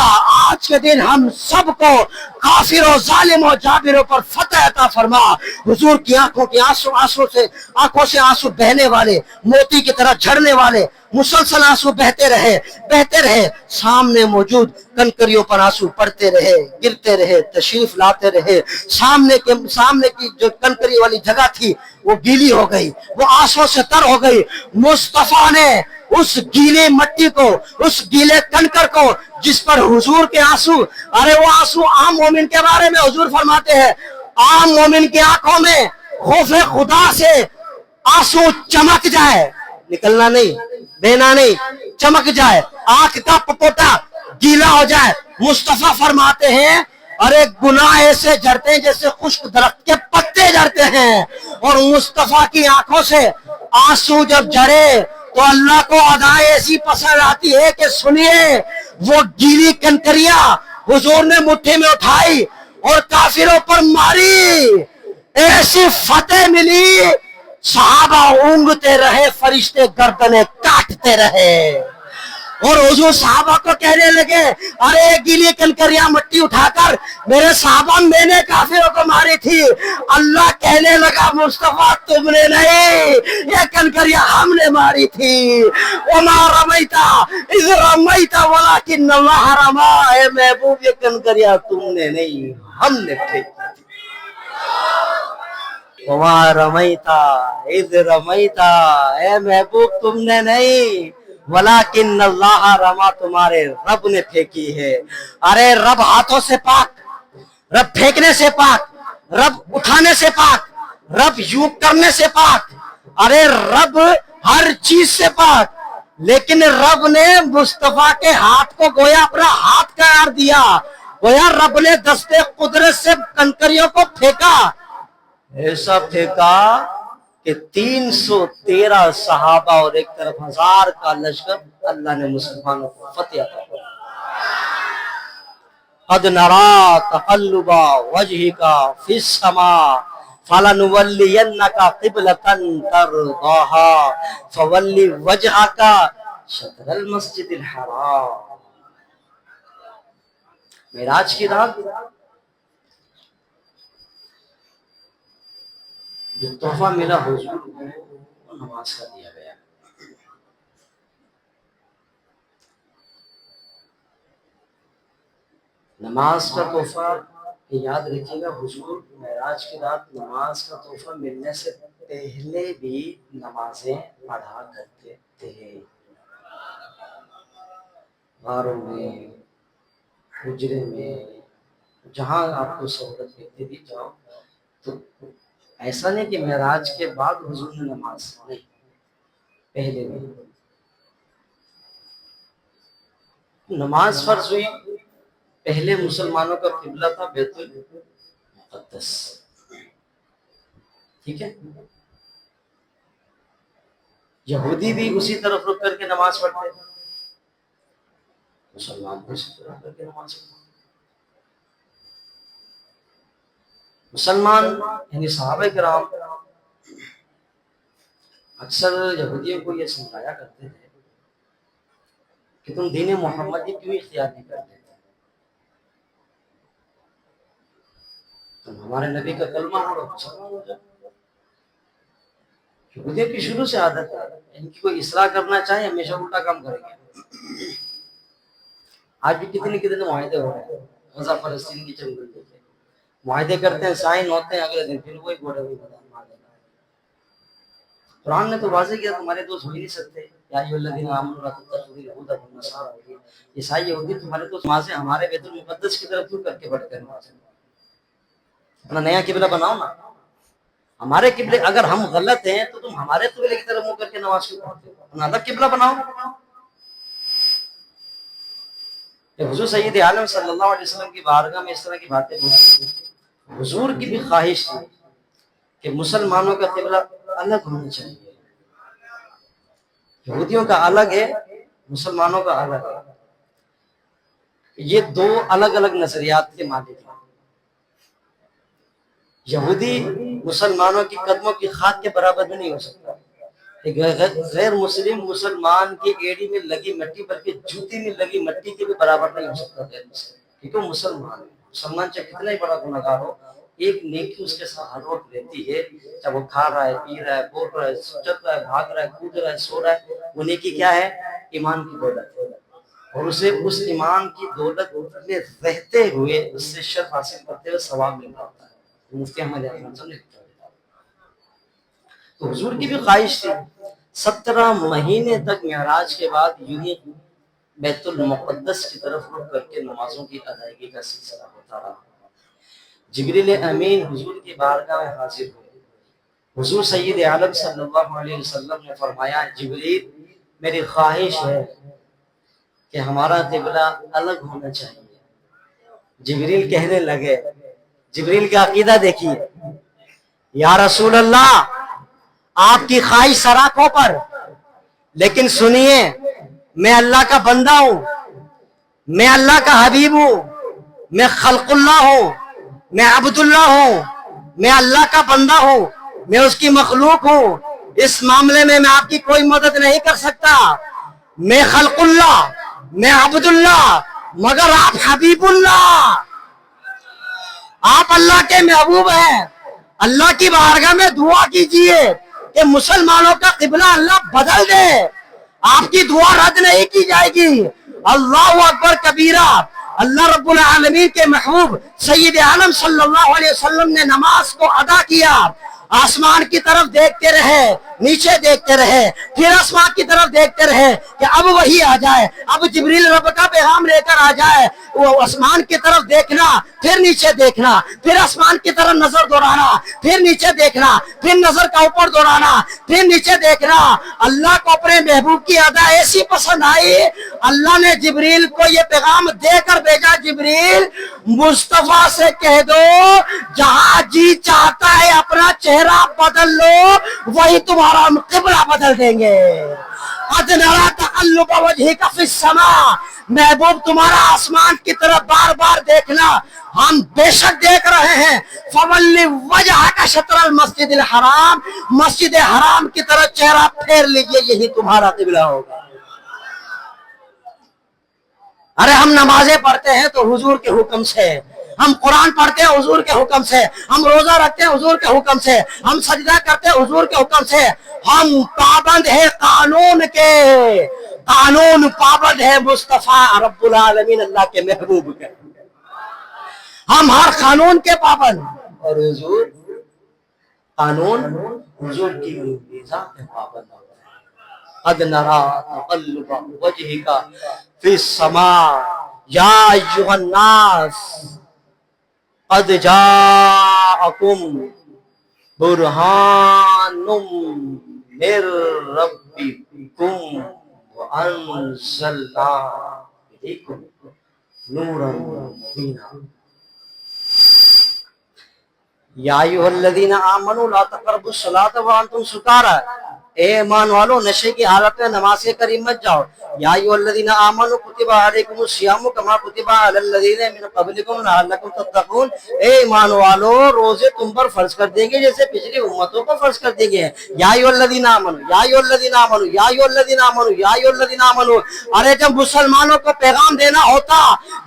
آج کے دن ہم سب کو کافر و ظالم و جابروں پر فتح عطا فرما. حضور کی آنکھوں سے آنسو بہنے والے، موتی کی طرح جھڑنے والے، مسلسل آنسو بہتے رہے. سامنے موجود کنکریوں پر آنسو پڑتے رہے، گرتے رہے، تشریف لاتے رہے. سامنے کی جو کنکری والی جگہ تھی وہ گیلی ہو گئی، وہ آنسوں سے تر ہو گئی. مصطفیٰ نے اس گیلے مٹی کو، اس گیلے کنکر کو جس پر حضور کے آنسو، ارے وہ آنسو عام مومن کے بارے میں حضور فرماتے ہیں عام مومن کی آنکھوں میں خوف خدا سے آنسو چمک جائے، نکلنا نہیں، بہنا نہیں، چمک جائے، آنکھ کا پپوٹا گیلا ہو جائے. مصطفیٰ فرماتے ہیں ارے گناہ ایسے جھڑتے ہیں جیسے خشک درخت کے پتے جھڑتے ہیں. اور مصطفیٰ کی آنکھوں سے آنسو جب جھڑے تو اللہ کو ادائیں ایسی پسند آتی ہے کہ سنیے وہ گیلی کنکریاں حضور نے مٹھی میں اٹھائی اور کافروں پر ماری. ایسی فتح ملی، صحابہ اونگتے رہے، فرشتے گردنیں کاٹتے رہے. اور حضور صحابہ کو کہنے لگے ارے گیلی کنکریاں مٹی اٹھا کر میرے صحابہ میں نے کافروں کو ماری تھی. اللہ کہنے لگا مصطفیٰ تم نے نہیں، یہ کنکریاں ہم نے ماری تھی. وما رمیتا اذ رمیتا ولکن اللہ رما. اے محبوب یہ کنکریاں تم نے نہیں، ہم نے پھینکی. وما رمیتا اذ رمیتا، اے محبوب تم نے نہیں ولیکن اللہ رما، تمہارے رب نے پھینکی ہے. ارے رب ہاتھوں سے پاک، رب پھینکنے سے پاک، رب اٹھانے سے پاک، رب یوں کرنے سے پاک. ارے رب ہر چیز سے پاک، لیکن رب نے مصطفیٰ کے ہاتھ کو گویا اپنا ہاتھ قرار دیا. گویا رب نے دستے قدرت سے کنکریوں کو پھینکا، ایسا پھینکا کہ 313 صحابہ اور ایک طرف 1000 کا لشکر اللہ نے مسلمانوں کو فتح عطا فرمایا. قد نرى تقلب وجهك في السماء فلنولينك قبلة ترضاها فول وجهك شطر المسجد الحرام. معراج کی رات جو تحفہ ملا حضور کو نماز کا دیا گیا. نماز کا تحفہ یاد رکھیے گا، حضور معراج کی رات نماز کا تحفہ ملنے سے پہلے بھی نمازیں پڑھا کرتے تھے. غاروں میں، حجرے میں، جہاں آپ کو سہولت ملتی تھی جاؤ. تو ایسا نہیں کہ معراج کے بعد حضور نے نماز نہیں، پہلے بھی نماز فرض ہوئی. پہلے مسلمانوں کا قبلہ تھا بیت المقدس، ٹھیک ہے. یہودی بھی اسی طرف رک کر کے نماز پڑھتے تھے، مسلمان بھی اسی طرف رک کر کے نماز پڑھتے. مسلمان یعنی صحابہ کرام اکثر یہودیوں کو یہ سمجھایا کرتے تھے کہ تم دین محمدی کیوں اختیار نہیں کرتے، تم ہمارے نبی کا کلمہ پڑھو مسلمان ہو جاؤ. یہودیوں کی شروع سے عادت ہے، ان کی کوئی اصلاح کرنا چاہے ہمیشہ الٹا کام کریں گے. آج بھی کتنے کتنے معاہدے ہو رہے ہیں، غزہ فلسطین کی جنگ ہوئی ہے، معاہدے کرتے ہیں، سائن ہوتے ہیں، اگلے دن پھر وہی گھوڑے ہوئی بدل مار دینا. قرآن نے تو واضح کیا تمہارے دوست ہو ہی نہیں سکتے. یا ایھا الذین آمنوا لا تتخذوا اليهود والنصارى، عیسائی یہودی تمہارے دوست نمازیں ہمارے بیت المقدس کی طرف کیوں کر کے بڑھتے ہیں نمازیں؟ اپنا نیا قبلہ بناؤ نا. ہمارے قبلے اگر ہم غلط ہیں تو تم ہمارے قبلے کی طرف منہ کر کے نماز کیوں پڑھتے ہو؟ اپنا الگ قبلہ بناؤ. حضور سید عالم صلی اللہ علیہ وسلم کی بارگاہ میں اس طرح کی باتیں ہوتی ہیں. حضور کی بھی خواہش تھی کہ مسلمانوں کا قبلہ الگ ہونا چاہیے. یہودیوں کا الگ ہے، مسلمانوں کا الگ ہے. یہ دو الگ الگ نظریات کے مالک ہیں. یہودی مسلمانوں کی قدموں کی خاک کے برابر بھی نہیں ہو سکتا. غیر مسلم مسلمان کی ایڑی میں لگی مٹی بلکہ جوتی میں لگی مٹی کے بھی برابر نہیں ہو سکتا غیر مسلم، کیونکہ وہ مسلمان ہے. مسلمان چاہے کتنا ہی بڑا گنہگار ہو، ایک نیکی اس کے ساتھ ہر وقت رہتی ہے. چاہے وہ کھا رہا ہے، پی رہا ہے، بول رہا ہے، چل رہا ہے، بھاگ رہا ہے، کود رہا ہے، سو رہا ہے، وہ نیکی کیا ہے؟ ایمان کی دولت ہے. اور اسے اس ایمان کی دولت میں رہتے ہوئے اس سے شرف حاصل کرتے ہوئے ثواب مل رہا ہوتا ہے. مفتی احمد اعظم صاحب نے تو حضور کی بھی خواہش تھی. 17 مہینے تک معراج کے بعد یوں ہی بیت المقدس کی طرف رخ کر کے نمازوں کی ادائیگی کا سلسلہ ہوتا رہا. جبریل امین حضور کی بارگاہ میں حاضر ہوئے. حضور سید عالم صلی اللہ علیہ وسلم نے فرمایا، جبریل میری خواہش ہے کہ ہمارا قبلہ الگ ہونا چاہیے. جبریل کہنے لگے، جبریل کا عقیدہ دیکھیے، یا رسول اللہ آپ کی خواہش سراخوں پر، لیکن سنیے میں اللہ کا بندہ ہوں، میں اللہ کا حبیب ہوں، میں خلق اللہ ہوں، میں عبد اللہ ہوں، میں اللہ کا بندہ ہوں، میں اس کی مخلوق ہوں. اس معاملے میں آپ کی کوئی مدد نہیں کر سکتا. میں خلق اللہ، میں عبد اللہ، مگر آپ حبیب اللہ، آپ اللہ کے محبوب ہیں. اللہ کی بارگاہ میں دعا کیجئے کہ مسلمانوں کا قبلہ اللہ بدل دے. آپ کی دعا رد نہیں کی جائے گی. اللہ اکبر کبیرہ. اللہ رب العالمین کے محبوب سید عالم صلی اللہ علیہ وسلم نے نماز کو ادا کیا. آسمان کی طرف دیکھتے رہے، نیچے دیکھتے رہے، پھر آسمان کی طرف دیکھتے رہے کہ اب وہی آ جائے، اب جبریل رب کا پیغام لے کر آ جائے. وہ آسمان کی طرف دیکھنا، پھر نیچے دیکھنا، پھر آسمان کی طرف نظر دوڑانا، پھر نیچے دیکھنا، پھر نظر کا اوپر دوڑانا، پھر نیچے دیکھنا. اللہ کو اپنے محبوب کی ادا ایسی پسند آئی، اللہ نے جبریل کو یہ پیغام دے کر بھیجا، جبریل مصطفیٰ سے کہہ دو جہاں جی چاہتا ہے اپنا چہرہ بدل لو، وہی تمہارا قبلہ بدل دیں گے. قد نرى تقلب وجهك في السماء، محبوب تمہارا آسمان کی طرف بار بار دیکھنا ہم بے شک دیکھ رہے ہیں. فَوَلِّ وَجْهَكَ شَطْرَ الْمَسْجِدِ الْحَرَامِ، مسجد حرام کی طرف چہرہ پھیر لیجئے، یہی تمہارا قبلہ ہوگا. ارے ہم نمازیں پڑھتے ہیں تو حضور کے حکم سے، ہم قرآن پڑھتے ہیں حضور کے حکم سے، ہم روزہ رکھتے ہیں حضور کے حکم سے، ہم سجدہ کرتے ہیں حضور کے حکم سے. ہم پابند ہیں قانون کے، قانون پابند ہے مصطفیٰ رب العالمین اللہ کے محبوب کے. ہم ہر قانون کے پابند، اور حضور قانون حضور کی ذات پابند ہوتا ہے. قد نرى تقلب وجهك في السماء یا ایھا الناس. قد جاءکم برہان من ربکم وانزلنا الیکم نورا مبینا یا ایھا الذین آمنوا لا تقربوا الصلاۃ وانتم سکارى، اے ایمان والو نشے کی حالت میں نماز کے قریب مت جاؤ۔ یا ایھا الذین آمنوا کتب علیکم الصیام کما کتب علی الذین من قبلکم لعلکم تتقون، اے ایمان والو روزے تم پر فرض کر دیں گے جیسے پچھلی امتوں پر فرض کر دیے گئے۔ یا ایھا الذین آمنوا، یا ایھا الذین آمنوا، یا ایھا الذین آمنوا، یا ایھا الذین آمنوا۔ ارے جب مسلمانوں کو پیغام دینا ہوتا،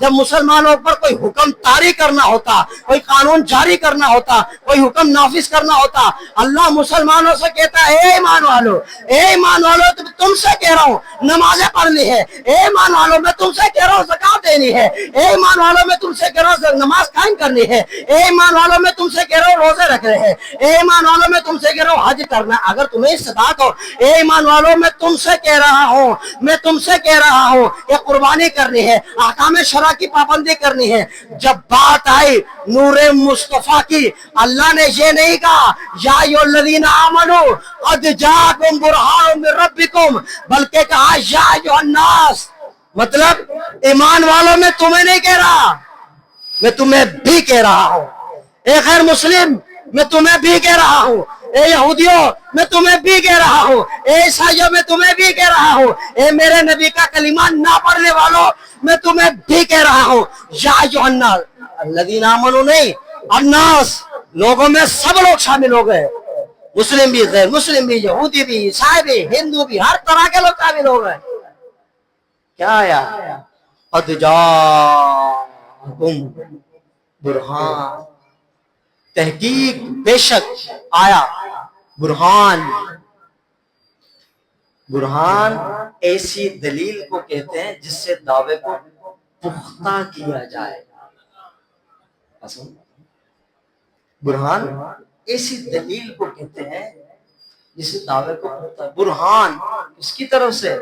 جب مسلمانوں پر کوئی حکم طاری کرنا ہوتا، کوئی قانون جاری کرنا ہوتا، کوئی حکم نافذ کرنا ہوتا، اللہ مسلمانوں سے کہتا ہے اے ایمان والو، اے ایمان والو تم سے کہہ رہا ہوں نمازیں پڑھنی ہے، اے ایمان والو میں تم سے کہہ رہا ہوں زکات دینی ہے، اے ایمان والو میں تم سے کہہ رہا ہوں نماز قائم کرنی ہے، اے ایمان والو میں تم سے کہہ رہا ہوں روزے رکھنے ہیں، اے ایمان والو میں تم سے کہہ رہا ہوں حج کرنا اگر تمہیں استطاعت ہو، اے ایمان والو میں تم سے کہہ رہا ہوں، میں تم سے کہہ رہا ہوں کہ قربانی کرنی ہے، احکام شرع کی پابندی کرنی ہے۔ جب بات آئی نور مصطفیٰ کی، اللہ نے یہ نہیں کہا یا ایھا الذین آمنوا قد جاءکم برہان من ربکم، بلکہ کہا یا ایھا الناس، مطلب ایمان والوں میں تمہیں نہیں کہہ رہا، میں تمہیں بھی کہہ رہا ہوں، اے غیر مسلم میں تمہیں بھی کہہ رہا ہوں، اے یہودیوں میں تمہیں بھی کہہ رہا ہوں، اے عیسائیوں میں تمہیں بھی کہہ رہا ہوں، اے میرے نبی کا کلمہ نہ پڑھنے والوں میں تمہیں بھی کہہ رہا ہوں، یا ایھا الناس، الذین آمنوا نہیں، الناس لوگوں میں سب لوگ شامل ہو گئے، مسلم بھی غیر مسلم بھی یہودی بھی عیسائی بھی ہندو بھی ہر طرح کے لوگ شامل ہو گئے۔ کیا آیا؟ قد جاءکم برہان، تحقیق بے شک آیا برہان۔ برہان ایسی دلیل کو کہتے ہیں جس سے دعوے کو پختہ کیا جائے۔ برہان ایسی دلیل کو کہتے ہیں جس سے دعوے کو پختہ۔ برہان اس کی طرف سے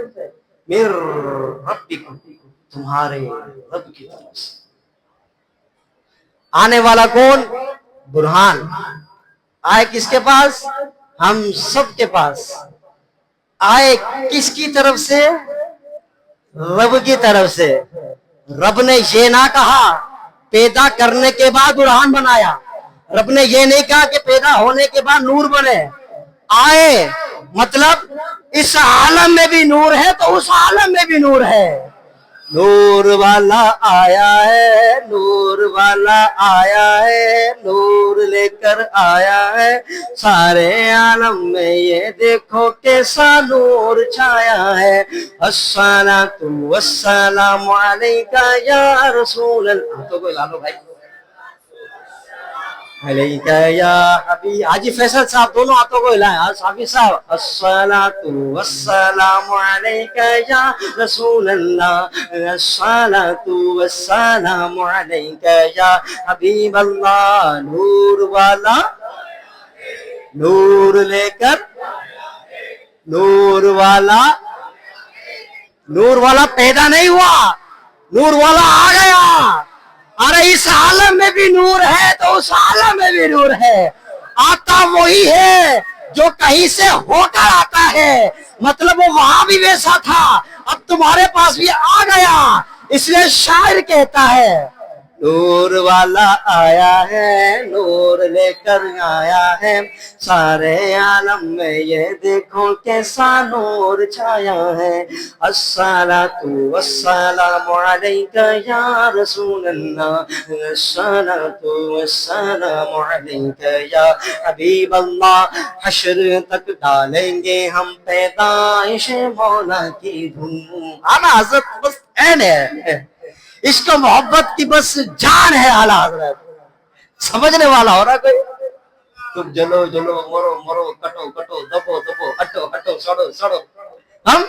میر ربکم، تمہارے رب کی طرف سے۔ آنے والا کون؟ برہان آئے کس کے پاس؟ ہم سب کے پاس آئے کس کی طرف سے؟ رب کی طرف سے۔ رب نے یہ نہ کہا پیدا کرنے کے بعد برہان بنایا، رب نے یہ نہیں کہا کہ پیدا ہونے کے بعد نور بنے، آئے مطلب اس عالم میں بھی نور ہے تو اس عالم میں بھی نور ہے۔ نور والا آیا ہے، نور والا آیا ہے، نور لے کر آیا ہے، سارے عالم میں یہ دیکھو کیسا نور چھایا ہے۔ الصلاۃ والسلام علیک یا رسول اللہ، تو کوئی لالو بھائی علیک یا حبیب، حاجی فیصل صاحب دونوں ہاتھوں کو ہلائیں، حافظ صاحب الصلاۃ والسلام علیک یا رسول اللہ، الصلاۃ والسلام علیک یا حبیب اللہ۔ نور والا نور لے کر، نور والا پیدا نہیں ہوا، نور والا آ گیا۔ ارے اس عالم میں بھی نور ہے تو اس عالم میں بھی نور ہے، آتا وہی ہے جو کہیں سے ہو کر آتا ہے، مطلب وہ وہاں بھی ویسا تھا اب تمہارے پاس بھی آ گیا، اس لیے شاعر کہتا ہے نور والا آیا ہے، نور لے کر آیا ہے، سارے عالم میں یہ دیکھو کیسا نور چھایا ہے۔ الصلاۃ والسلام علیک یا رسول اللہ، الصلاۃ والسلام علیک یا حبیب اللہ۔ حشر تک ڈالیں گے ہم پیدائش مولا کی دھوم۔ اعلیٰ حضرت بس این ہے، عشق و محبت کی بس جان ہے اعلیٰ حضرت، سمجھنے والا ہو رہا کوئی؟ تم جلو جلو، مرو مرو، کٹو کٹو، دبو دبو، ہٹو ہٹو، سڑو سڑو، ہم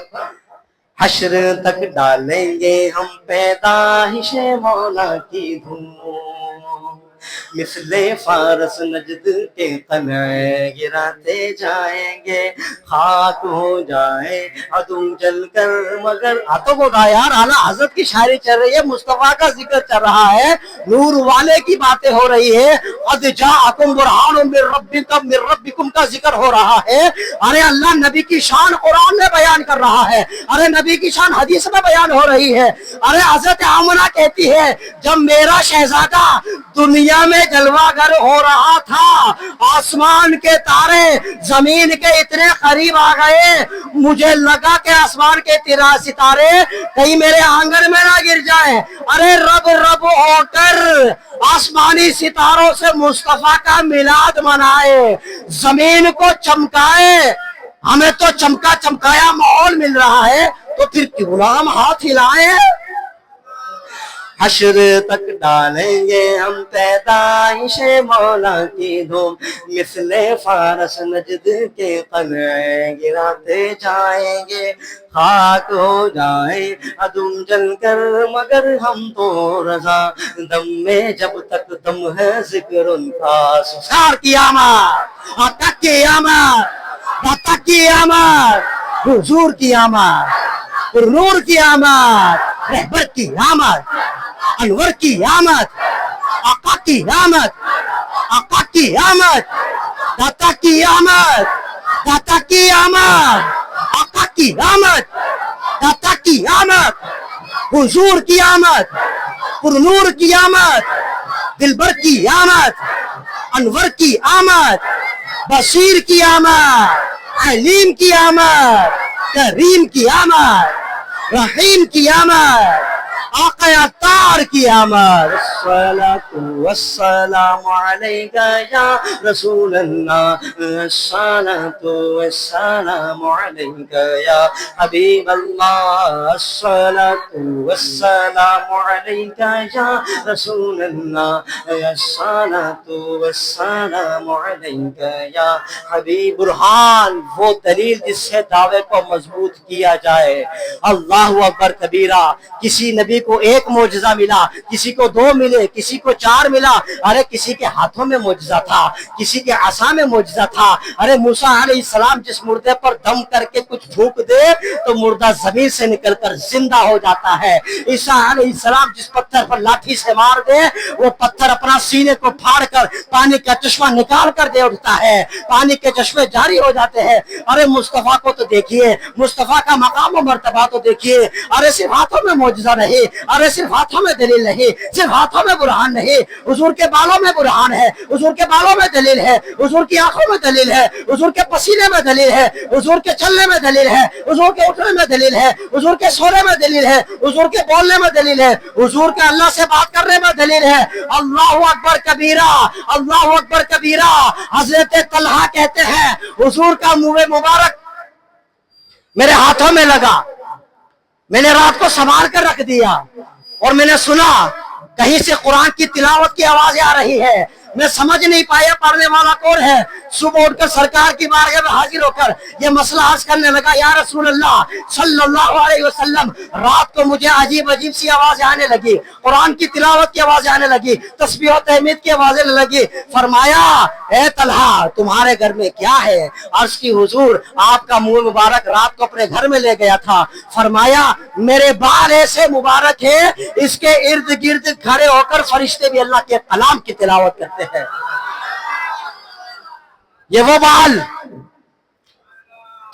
حشر تک ڈالیں گے ہم پیدائش مولا کی دھوم۔ مثل فارس نجد کے قلعے گراتے جائیں گے، خاک ہو جائے عدم جل کر مگر ہاتھوں کو گا یار، اعلیٰ حضرت کی شاعری چل رہی ہے، مصطفیٰ کا ذکر چل رہا ہے، نور والے کی باتیں ہو رہی ہے، قد جاءکم برہان من ربکم کا ذکر ہو رہا ہے۔ ارے اللہ نبی کی شان قرآن میں بیان کر رہا ہے، ارے نبی کی شان حدیث میں بیان ہو رہی ہے۔ ارے حضرت آمنہ کہتی ہے جب میرا شہزادہ دنیا میں جلوہ گر ہو رہا تھا، آسمان کے تارے زمین کے اتنے قریب آ گئے، مجھے لگا کہ آسمان کے ستارے کہیں میرے آنگن میں نہ گر جائیں۔ ارے رب رب ہو کر آسمانی ستاروں سے مصطفیٰ کا میلاد منائے، زمین کو چمکائے، ہمیں تو چمکا چمکایا ماحول مل رہا ہے، تو پھر کیوں نہ ہم ہاتھ ہلائیں؟ حشر تک ڈالیں گے ہم پیدائش مولا کی دھوم، مثل فارس نجد کے قلعے گراتے جائیں گے، خاک ہو جائے عدم جل کر مگر ہم تو رضا، دم میں جب تک دم ہے ذکر ان کا سار قیامت آقا کی آمد، آقا کی آمد، حضور کی آمد، نور کی آمد، رہبر کی آمد، انور کی آمد، آقا کی آمد، آقا کی آمد، داتا کی آمد، داتا کی آمد، آقا کی آمد، داتا کی آمد، حضور کی آمد، پرنور کی آمد، دلبر کی آمد، انور کی آمد، بصیر کی آمد، علیم کی آمد، کریم کی آمد، رحیم کی آمد، آقا عطار کی آمد۔ الصلاة والسلام علیکہ یا رسول اللہ، الصلاة والسلام علیکہ یا حبیب اللہ، الصلاة والسلام علیکہ یا رسول اللہ، الصلاة والسلام علیکہ یا حبیب۔ برہان وہ دلیل جس سے دعوے کو مضبوط کیا جائے۔ اللہ اکبر کبیرہ۔ کسی نبی کو ایک معجزہ ملا، کسی کو دو ملے، کسی کو چار ملا، ارے کسی کے ہاتھوں میں معجزہ تھا، کسی کے عصا میں معجزہ تھا۔ ارے موسیٰ علیہ السلام جس مردے پر دم کر کے کچھ پھونک دے تو مردہ زمین سے نکل کر زندہ ہو جاتا ہے۔ عیسیٰ علیہ السلام جس پتھر پر لاٹھی سے مار دے وہ پتھر اپنا سینے کو پھاڑ کر پانی کا چشمہ نکال کر دے اٹھتا ہے، پانی کے چشمے جاری ہو جاتے ہیں۔ ارے مصطفیٰ کو تو دیکھیے، مصطفیٰ کا مقام و مرتبہ تو دیکھیے۔ ارے صرف ہاتھوں میں معجزہ نہیں، ارے صرف ہاتھوں میں دلیل نہیں، صرف ہاتھوں میں برہان نہیں، حضور کے بالوں میں برہان ہے، حضور کے بالوں میں دلیل ہے، حضور کی آنکھوں میں دلیل ہے، حضور کے پسینے میں دلیل ہے، حضور کے چلنے میں دلیل ہے، حضور کے اٹھنے میں دلیل ہے، حضور کے سونے میں دلیل ہے، حضور کے بولنے میں دلیل ہے، حضور کے اللہ سے بات کرنے میں دلیل ہے۔ اللہ اکبر کبیرہ، اللہ اکبر کبیرہ۔ حضرت طلحہ کہتے ہیں حضور کا منہ مبارک میرے ہاتھوں میں لگا، میں نے رات کو سنبھال کر رکھ دیا اور میں نے سنا کہیں سے قرآن کی تلاوت کی آوازیں آ رہی ہے، میں سمجھ نہیں پایا پڑھنے والا کون ہے۔ صبح اٹھ کر سرکار کی بارگاہ میں حاضر ہو کر یہ مسئلہ عرض کرنے لگا، یا رسول اللہ صلی اللہ علیہ وسلم، رات کو مجھے عجیب عجیب سی آوازیں آنے لگی، قرآن کی تلاوت کی آوازیں آنے لگی، تسبیح و تحمید کی آوازیں لگی۔ فرمایا اے طلحہ تمہارے گھر میں کیا ہے؟ عرض کی حضور آپ کا منہ مبارک رات کو اپنے گھر میں لے گیا تھا۔ فرمایا میرے بال ایسے مبارک ہے اس کے ارد گرد کھڑے ہو کر فرشتے بھی اللہ کے کلام کی تلاوت کرتے ہیں۔ یہ وہ بال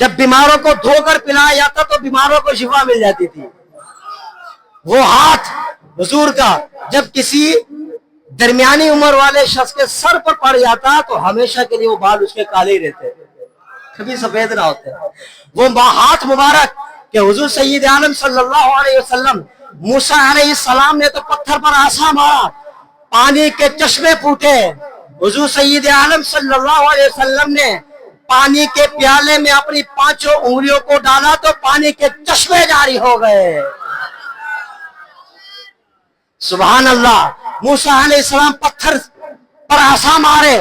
جب بیماروں کو دھو کر پلایا جاتا تو بیماروں کو شفا مل جاتی تھی، وہ ہاتھ حضور کا جب کسی درمیانی عمر والے شخص کے سر پر پڑ جاتا تو ہمیشہ کے لیے وہ بال اس کے کالے ہی رہتے، کبھی سفید نہ ہوتے۔ وہ ہاتھ مبارک کہ حضور سید عالم صلی اللہ علیہ وسلم، موسیٰ علیہ السلام نے تو پتھر پر عصا مارا، پانی کے چشمے پھوٹے، حضور سید عالم صلی اللہ علیہ وسلم نے پانی کے پیالے میں اپنی پانچوں انگلیوں کو ڈالا تو پانی کے چشمے جاری ہو گئے۔ سبحان اللہ۔ موسیٰ علیہ السلام پتھر پر عصا مارے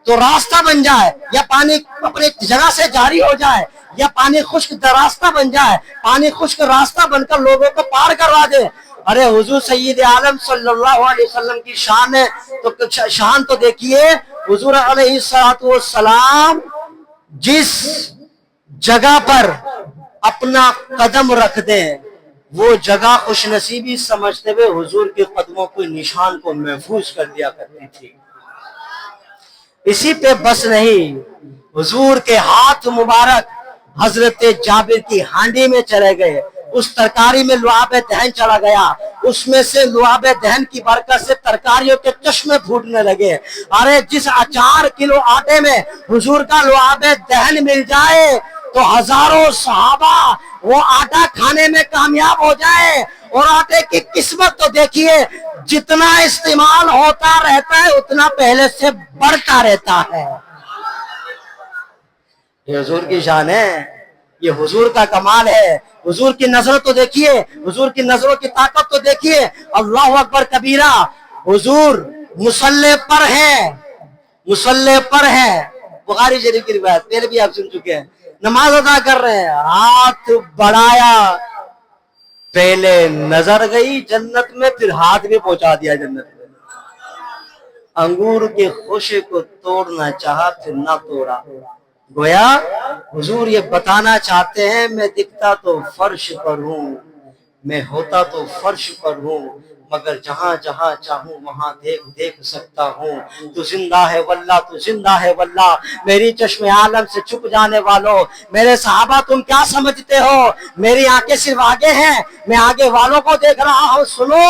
تو راستہ بن جائے، یا پانی اپنی جگہ سے جاری ہو جائے، یا پانی خشک راستہ بن جائے، پانی خشک راستہ بن کر لوگوں کو پار کروا دے۔ ارے حضور سید عالم صلی اللہ علیہ وسلم کی شان ہے تو شان تو دیکھیے. حضور علیہ السلام جس جگہ پر اپنا قدم رکھ دیں وہ جگہ خوش نصیبی سمجھتے ہوئے حضور کے قدموں کے نشان کو محفوظ کر دیا کرتی تھی. اسی پہ بس نہیں، حضور کے ہاتھ مبارک حضرت جابر کی ہانڈی میں چلے گئے، اس ترکاری میں لعاب دہن چلا گیا، اس میں سے لعاب دہن کی برکت سے ترکاریوں کے چشمے پھوٹنے لگے. ارے جس 4 کلو آٹے میں حضور کا لعاب دہن مل جائے تو ہزاروں صحابہ وہ آٹا کھانے میں کامیاب ہو جائے. اور آٹے کی قسمت تو دیکھیے، جتنا استعمال ہوتا رہتا ہے اتنا پہلے سے بڑھتا رہتا ہے. یہ حضور کی شان ہے، یہ حضور کا کمال ہے. حضور کی نظر تو دیکھیے، حضور کی نظروں کی طاقت تو دیکھیے. اللہ اکبر کبیرہ. حضور مصلی پر ہیں، مصلی پر ہیں. بخاری شریف کی روایت پہلے بھی آپ سن چکے ہیں. نماز ادا کر رہے ہیں، ہاتھ بڑھایا، پہلے نظر گئی جنت میں، پھر ہاتھ بھی پہنچا دیا جنت میں. انگور کے خوشے کو توڑنا چاہا پھر نہ توڑا. گویا حضور یہ بتانا چاہتے ہیں میں دکھتا تو فرش پر ہوں، میں ہوتا تو فرش پر ہوں، مگر جہاں جہاں چاہوں وہاں دیکھ سکتا ہوں. تو زندہ ہے واللہ، تو زندہ ہے واللہ. میری چشم عالم سے چھپ جانے والوں، میرے صحابہ تم کیا سمجھتے ہو؟ میری آنکھیں صرف آگے ہیں، میں آگے والوں کو دیکھ رہا ہوں. سنو،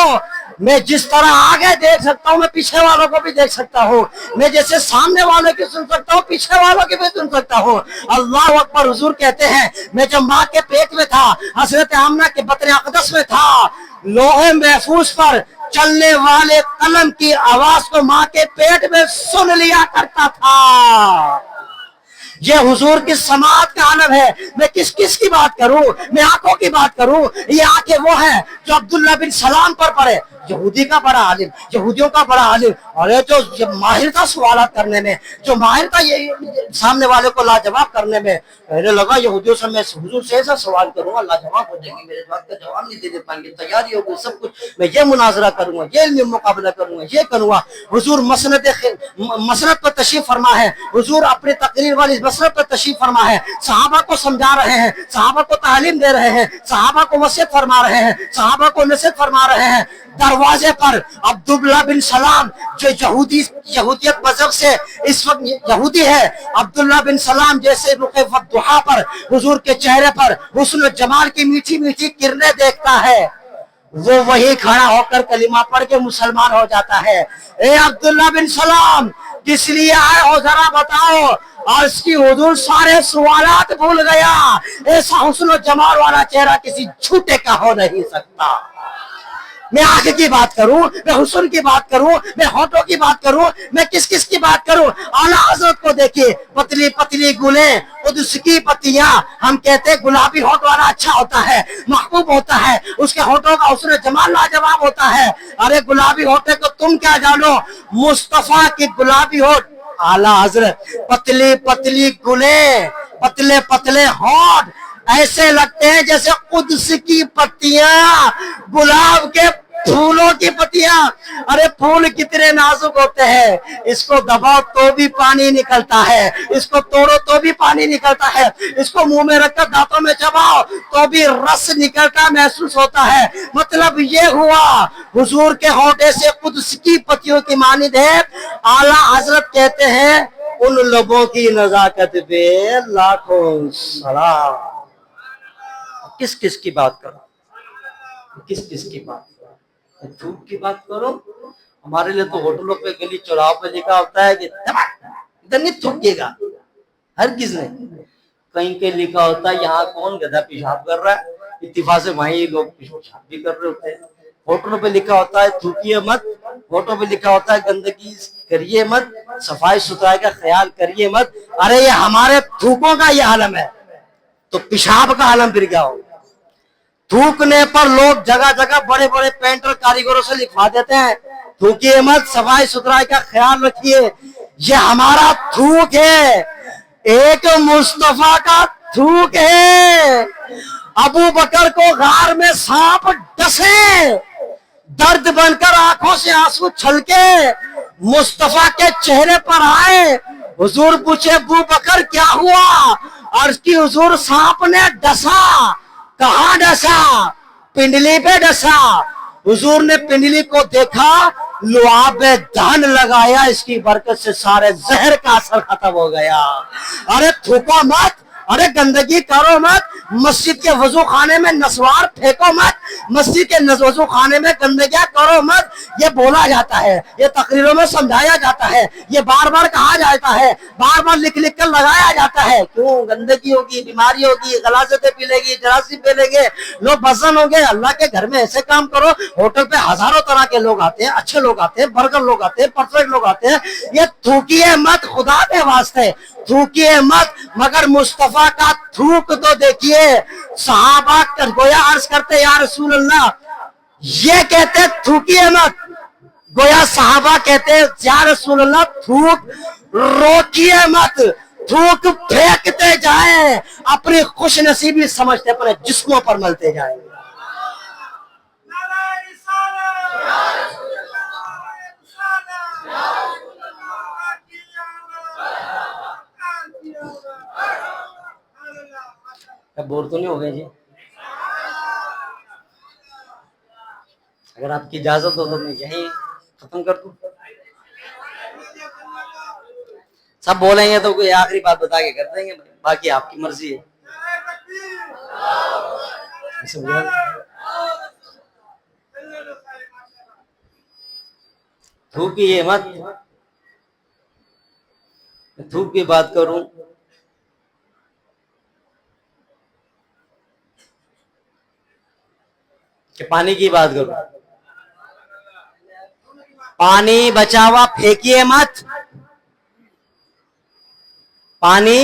میں جس طرح آگے دیکھ سکتا ہوں میں پیچھے والوں کو بھی دیکھ سکتا ہوں. میں جیسے سامنے والوں کی سن سکتا ہوں پیچھے والوں کی بھی سن سکتا ہوں. اللہ اکبر. حضور کہتے ہیں میں جب ماں کے پیٹ میں تھا، حضرت آمنہ کے بطن اقدس میں تھا، لوح محفوظ پر چلنے والے قلم کی آواز کو ماں کے پیٹ میں سن لیا کرتا تھا. یہ حضور کی سماعت کا عالم ہے. میں کس کی بات کروں؟ میں آنکھوں کی بات کروں. یہ آنکھیں وہ ہیں جو عبداللہ بن سلام پر پڑے، یہودی کا بڑا عالم، یہودیوں کا بڑا عالم، اور جو ماہر تھا سوالات کرنے میں، جو ماہر تھا یہ سامنے والے کو لاجواب کرنے میں. پہلے لگا یہودیوں سے میں حضور سے ایسا سوال کروں گا لاجواب ہو جائیں گے، میرے بات کا جواب نہیں دے پائیں گے، تیاری ہوگی سب کچھ، میں یہ مناظرہ کروں گا، یہ علمی مقابلہ کروں گا، یہ کروں گا. حضور مسند پر تشریف فرما ہے، حضور اپنی تقریر والی مسند پر تشریف فرما ہے، صحابہ کو سمجھا رہے ہیں، صحابہ کو تعلیم دے رہے ہیں، صحابہ کو وصیت فرما رہے ہیں، صحابہ کو نصیحت فرما رہے ہیں. دروازے پر عبداللہ بن سلام جو یہودیت مذہب سے اس وقت یہودی ہے، عبداللہ بن سلام جیسے رخ والضحا پر حضور کے چہرے پر حسن و جمال کی میٹھی میٹھی کرنیں دیکھتا ہے، وہ وہی کھڑا ہو کر کلمہ پڑھ کے مسلمان ہو جاتا ہے. اے عبداللہ بن سلام کس لیے آئے ہو ذرا بتاؤ. اور اس کی حضور سارے سوالات بھول گیا. ایسا حسن و جمال والا چہرہ کسی جھوٹے کا ہو نہیں سکتا. میں آنکھ کی بات کروں، میں حسن کی بات کروں، میں ہونٹوں کی بات کروں، میں کس کی بات کروں. اعلیٰ حضرت کو دیکھیے، پتلی پتلی گلیں، قدس کی پتیاں. ہم کہتے ہیں گلابی ہونٹ والا اچھا ہوتا ہے، محبوب ہوتا ہے، اس کے ہونٹوں کا حسن جمال لاجواب ہوتا ہے. ارے گلابی ہونٹے کو تم کیا جانو، مصطفیٰ کی گلابی ہونٹ اعلیٰ حضرت، پتلی پتلی گلیں، پتلے پتلے ہونٹ، ایسے لگتے ہیں جیسے قدس کی پتیاں، گلاب کے پھولوں کی پتیاں. ارے پھول کتنے نازک ہوتے ہیں، اس کو دباؤ تو بھی پانی نکلتا ہے، اس کو توڑو تو بھی پانی نکلتا ہے، اس کو منہ میں رکھ کر دانتوں میں چباؤ تو بھی رس نکلتا محسوس ہوتا ہے. مطلب یہ ہوا حضور کے ہونٹے سے قدس کی پتیوں کی مانند ہے. اعلیٰ حضرت کہتے ہیں ان لبوں کی نزاکت پہ لاکھوں سلام. کس کی بات کرو، کس کی بات کرو، دھوپ کی بات کرو. ہمارے لیے تو ہوٹلوں پہ گلی چوراہوں پہ لکھا ہوتا ہے کہ ادھر نہیں تھوکے گا، ہرگز نہیں. کہیں کہ لکھا ہوتا ہے یہاں کون گدھا پیشاب کر رہا ہے، اتفاق سے وہیں لوگ پیشاب بھی کر رہے ہوتے ہیں. ہوٹلوں پہ لکھا ہوتا ہے تھوکیے مت، ہوٹلوں پہ لکھا ہوتا ہے گندگی کریے مت، صفائی ستھرائی کا خیال کریے مت. ارے یہ ہمارے تھوکوں کا یہ عالم ہے تو پیشاب کا عالم پھر کیا ہوگا. تھوکنے پر لوگ جگہ جگہ بڑے بڑے پینٹر کاریگروں سے لکھوا دیتے ہیں تھوکیے مت، صفائی ستھرائی کا خیال رکھیے. یہ ہمارا تھوک ہے، ایک مصطفیٰ کا تھوک ہے. ابو بکر کو غار میں سانپ ڈسے درد بن کر آنکھوں سے آنسو چھلکے مصطفیٰ کے چہرے پر آئے. حضور پوچھے ابو بکر کیا ہوا؟ عرض کی حضور سانپ نے ڈسا. کہاں ڈسا؟ پنڈلی پہ ڈسا. حضور نے پنڈلی کو دیکھا، لعاب دہن لگایا، اس کی برکت سے سارے زہر کا اثر ختم ہو گیا. ارے تھوکو مت، ارے گندگی کرو مت، مسجد کے وضو خانے میں نسوار پھینکو مت، مسجد کے وضو خانے میں گندگیاں کرو مت. یہ بولا جاتا ہے، یہ تقریروں میں سمجھایا جاتا ہے، یہ بار بار کہا جاتا ہے، بار بار لکھ لکھ کر لگایا جاتا ہے. کیوں؟ گندگی ہوگی، بیماری ہوگی، غلاظتیں پھیلے گی، جراثیم پھیلے گے، لوگ بزن ہوں گے. اللہ کے گھر میں ایسے کام کرو. ہوٹل پہ ہزاروں طرح کے لوگ آتے ہیں، اچھے لوگ آتے ہیں، برگر لوگ آتے ہیں، پرفیکٹ لوگ آتے ہیں. یہ تھوکیے مت، خدا کے واسطے تھوکیے مت. مگر مصطفیٰ کا تھوک تو دیکھیے. صحابہ گویا عرض کرتے یا رسول اللہ، یہ کہتے تھوکیے مت. گویا صحابہ کہتے یا رسول اللہ تھوک روکیے مت. تھوک پھینکتے جائیں، اپنی خوش نصیبی سمجھتے اپنے جسموں پر ملتے جائیں. بور تو نہیں ہو گئے جی؟ اگر آپ کی اجازت ہو تو میں یہیں ختم کر دوں. سب بولیں گے تو کوئی آخری بات بتا کے کر دیں گے، باقی آپ کی مرضی ہے. تھوکیے مت. تھوک کی بات کروں کہ پانی کی بات کروں؟ پانی بچا ہوا پھینکیے مت. پانی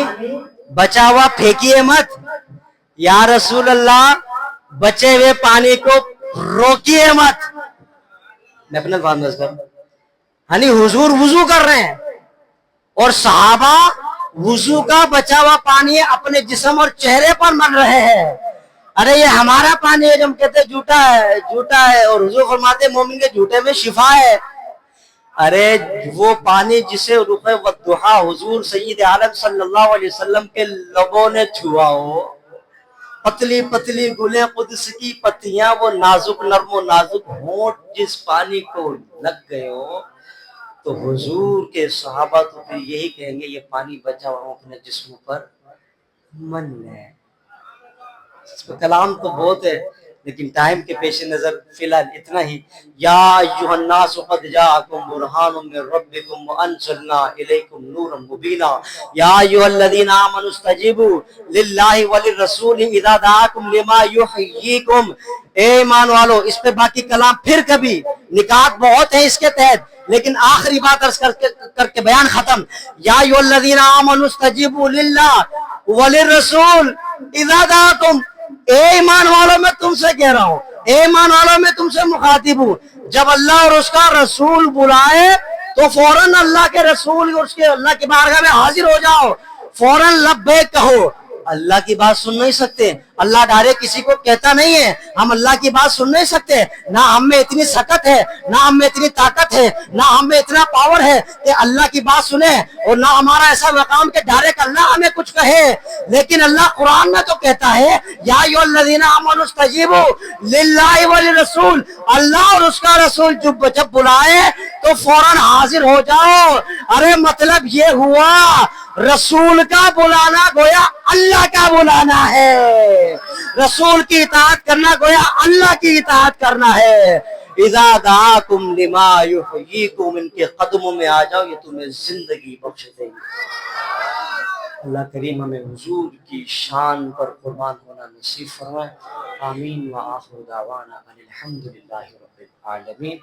بچا ہوا پھینکیے مت. یا رسول اللہ بچے ہوئے پانی کو روکیے مت. میں اپنے فارمز پر یعنی حضور وضو کر رہے ہیں اور صحابہ وضو کا بچا ہوا پانی اپنے جسم اور چہرے پر مل رہے ہیں. ارے یہ ہمارا پانی ہے جو ہم کہتے ہیں جھوٹا ہے، جھوٹا ہے، اور حضور فرماتے مومن کے جھوٹے میں شفا ہے. ارے وہ پانی جسے رخ والضحا حضور سید عالم صلی اللہ علیہ وسلم کے لبوں نے چھوا ہو، پتلی پتلی گلیں قدس کی پتیاں، وہ نازک نرم و نازک ہونٹ جس پانی کو لگ گئے ہو، تو حضور کے صحابہ تو پھر یہی کہیں گے یہ پانی بچا ہوا اپنے جسموں پر من ہے. اس میں کلام تو بہت ہے لیکن ٹائم کے پیش نظر فی الحال اتنا ہی. یا ایھا الناس قد جاءکم برہان من ربکم وانزلنا الیکم نورا مبینا. یا ایھا الذین آمنوا استجیبوا للہ وللرسول اذا دعاکم لما یحییکم. اے ایمان والو، اس پہ باقی کلام پھر کبھی، نکات بہت ہے اس کے تحت، لیکن آخری بات عرض کر کے بیان ختم. یا ایھا الذین آمنوا استجیبوا للہ وللرسول اذا دعاکم. اے ایمان والوں میں تم سے کہہ رہا ہوں، اے ایمان والوں میں تم سے مخاطب ہوں، جب اللہ اور اس کا رسول بلائے تو فوراً اللہ کے رسول اور اس کے اللہ کی بارگاہ میں حاضر ہو جاؤ، فوراً لبیک کہو. اللہ کی بات سن نہیں سکتے، اللہ ڈائریکٹ کسی کو کہتا نہیں ہے، ہم اللہ کی بات سن نہیں سکتے. نہ ہم میں اتنی سکت ہے، نہ ہم میں اتنی طاقت ہے، نہ ہم میں اتنا پاور ہے کہ اللہ کی بات سنیں، اور نہ ہمارا ایسا مقام کہ ڈائریکٹ اللہ ہمیں کچھ کہے. لیکن اللہ قرآن میں تو کہتا ہے یا ایھا الذین آمنوا استجیبوا للہ وللرسول، اللہ اور اس کا رسول جب بلائے تو فوراً حاضر ہو جاؤ. ارے مطلب یہ ہوا رسول کا بلانا گویا اللہ کا بلانا ہے، رسول کی اطاعت کرنا گویا اللہ کی اطاعت کرنا ہے. اذا دعاکم لما یحییکم، ان کے قدموں میں آ جاؤ، یہ تمہیں زندگی بخش دیں گے. اللہ کریم ہمیں حضور کی شان پر قربان ہونا نصیب فرمائے. آمین. وآخر دعوانا ان الحمد للہ رب العالمین.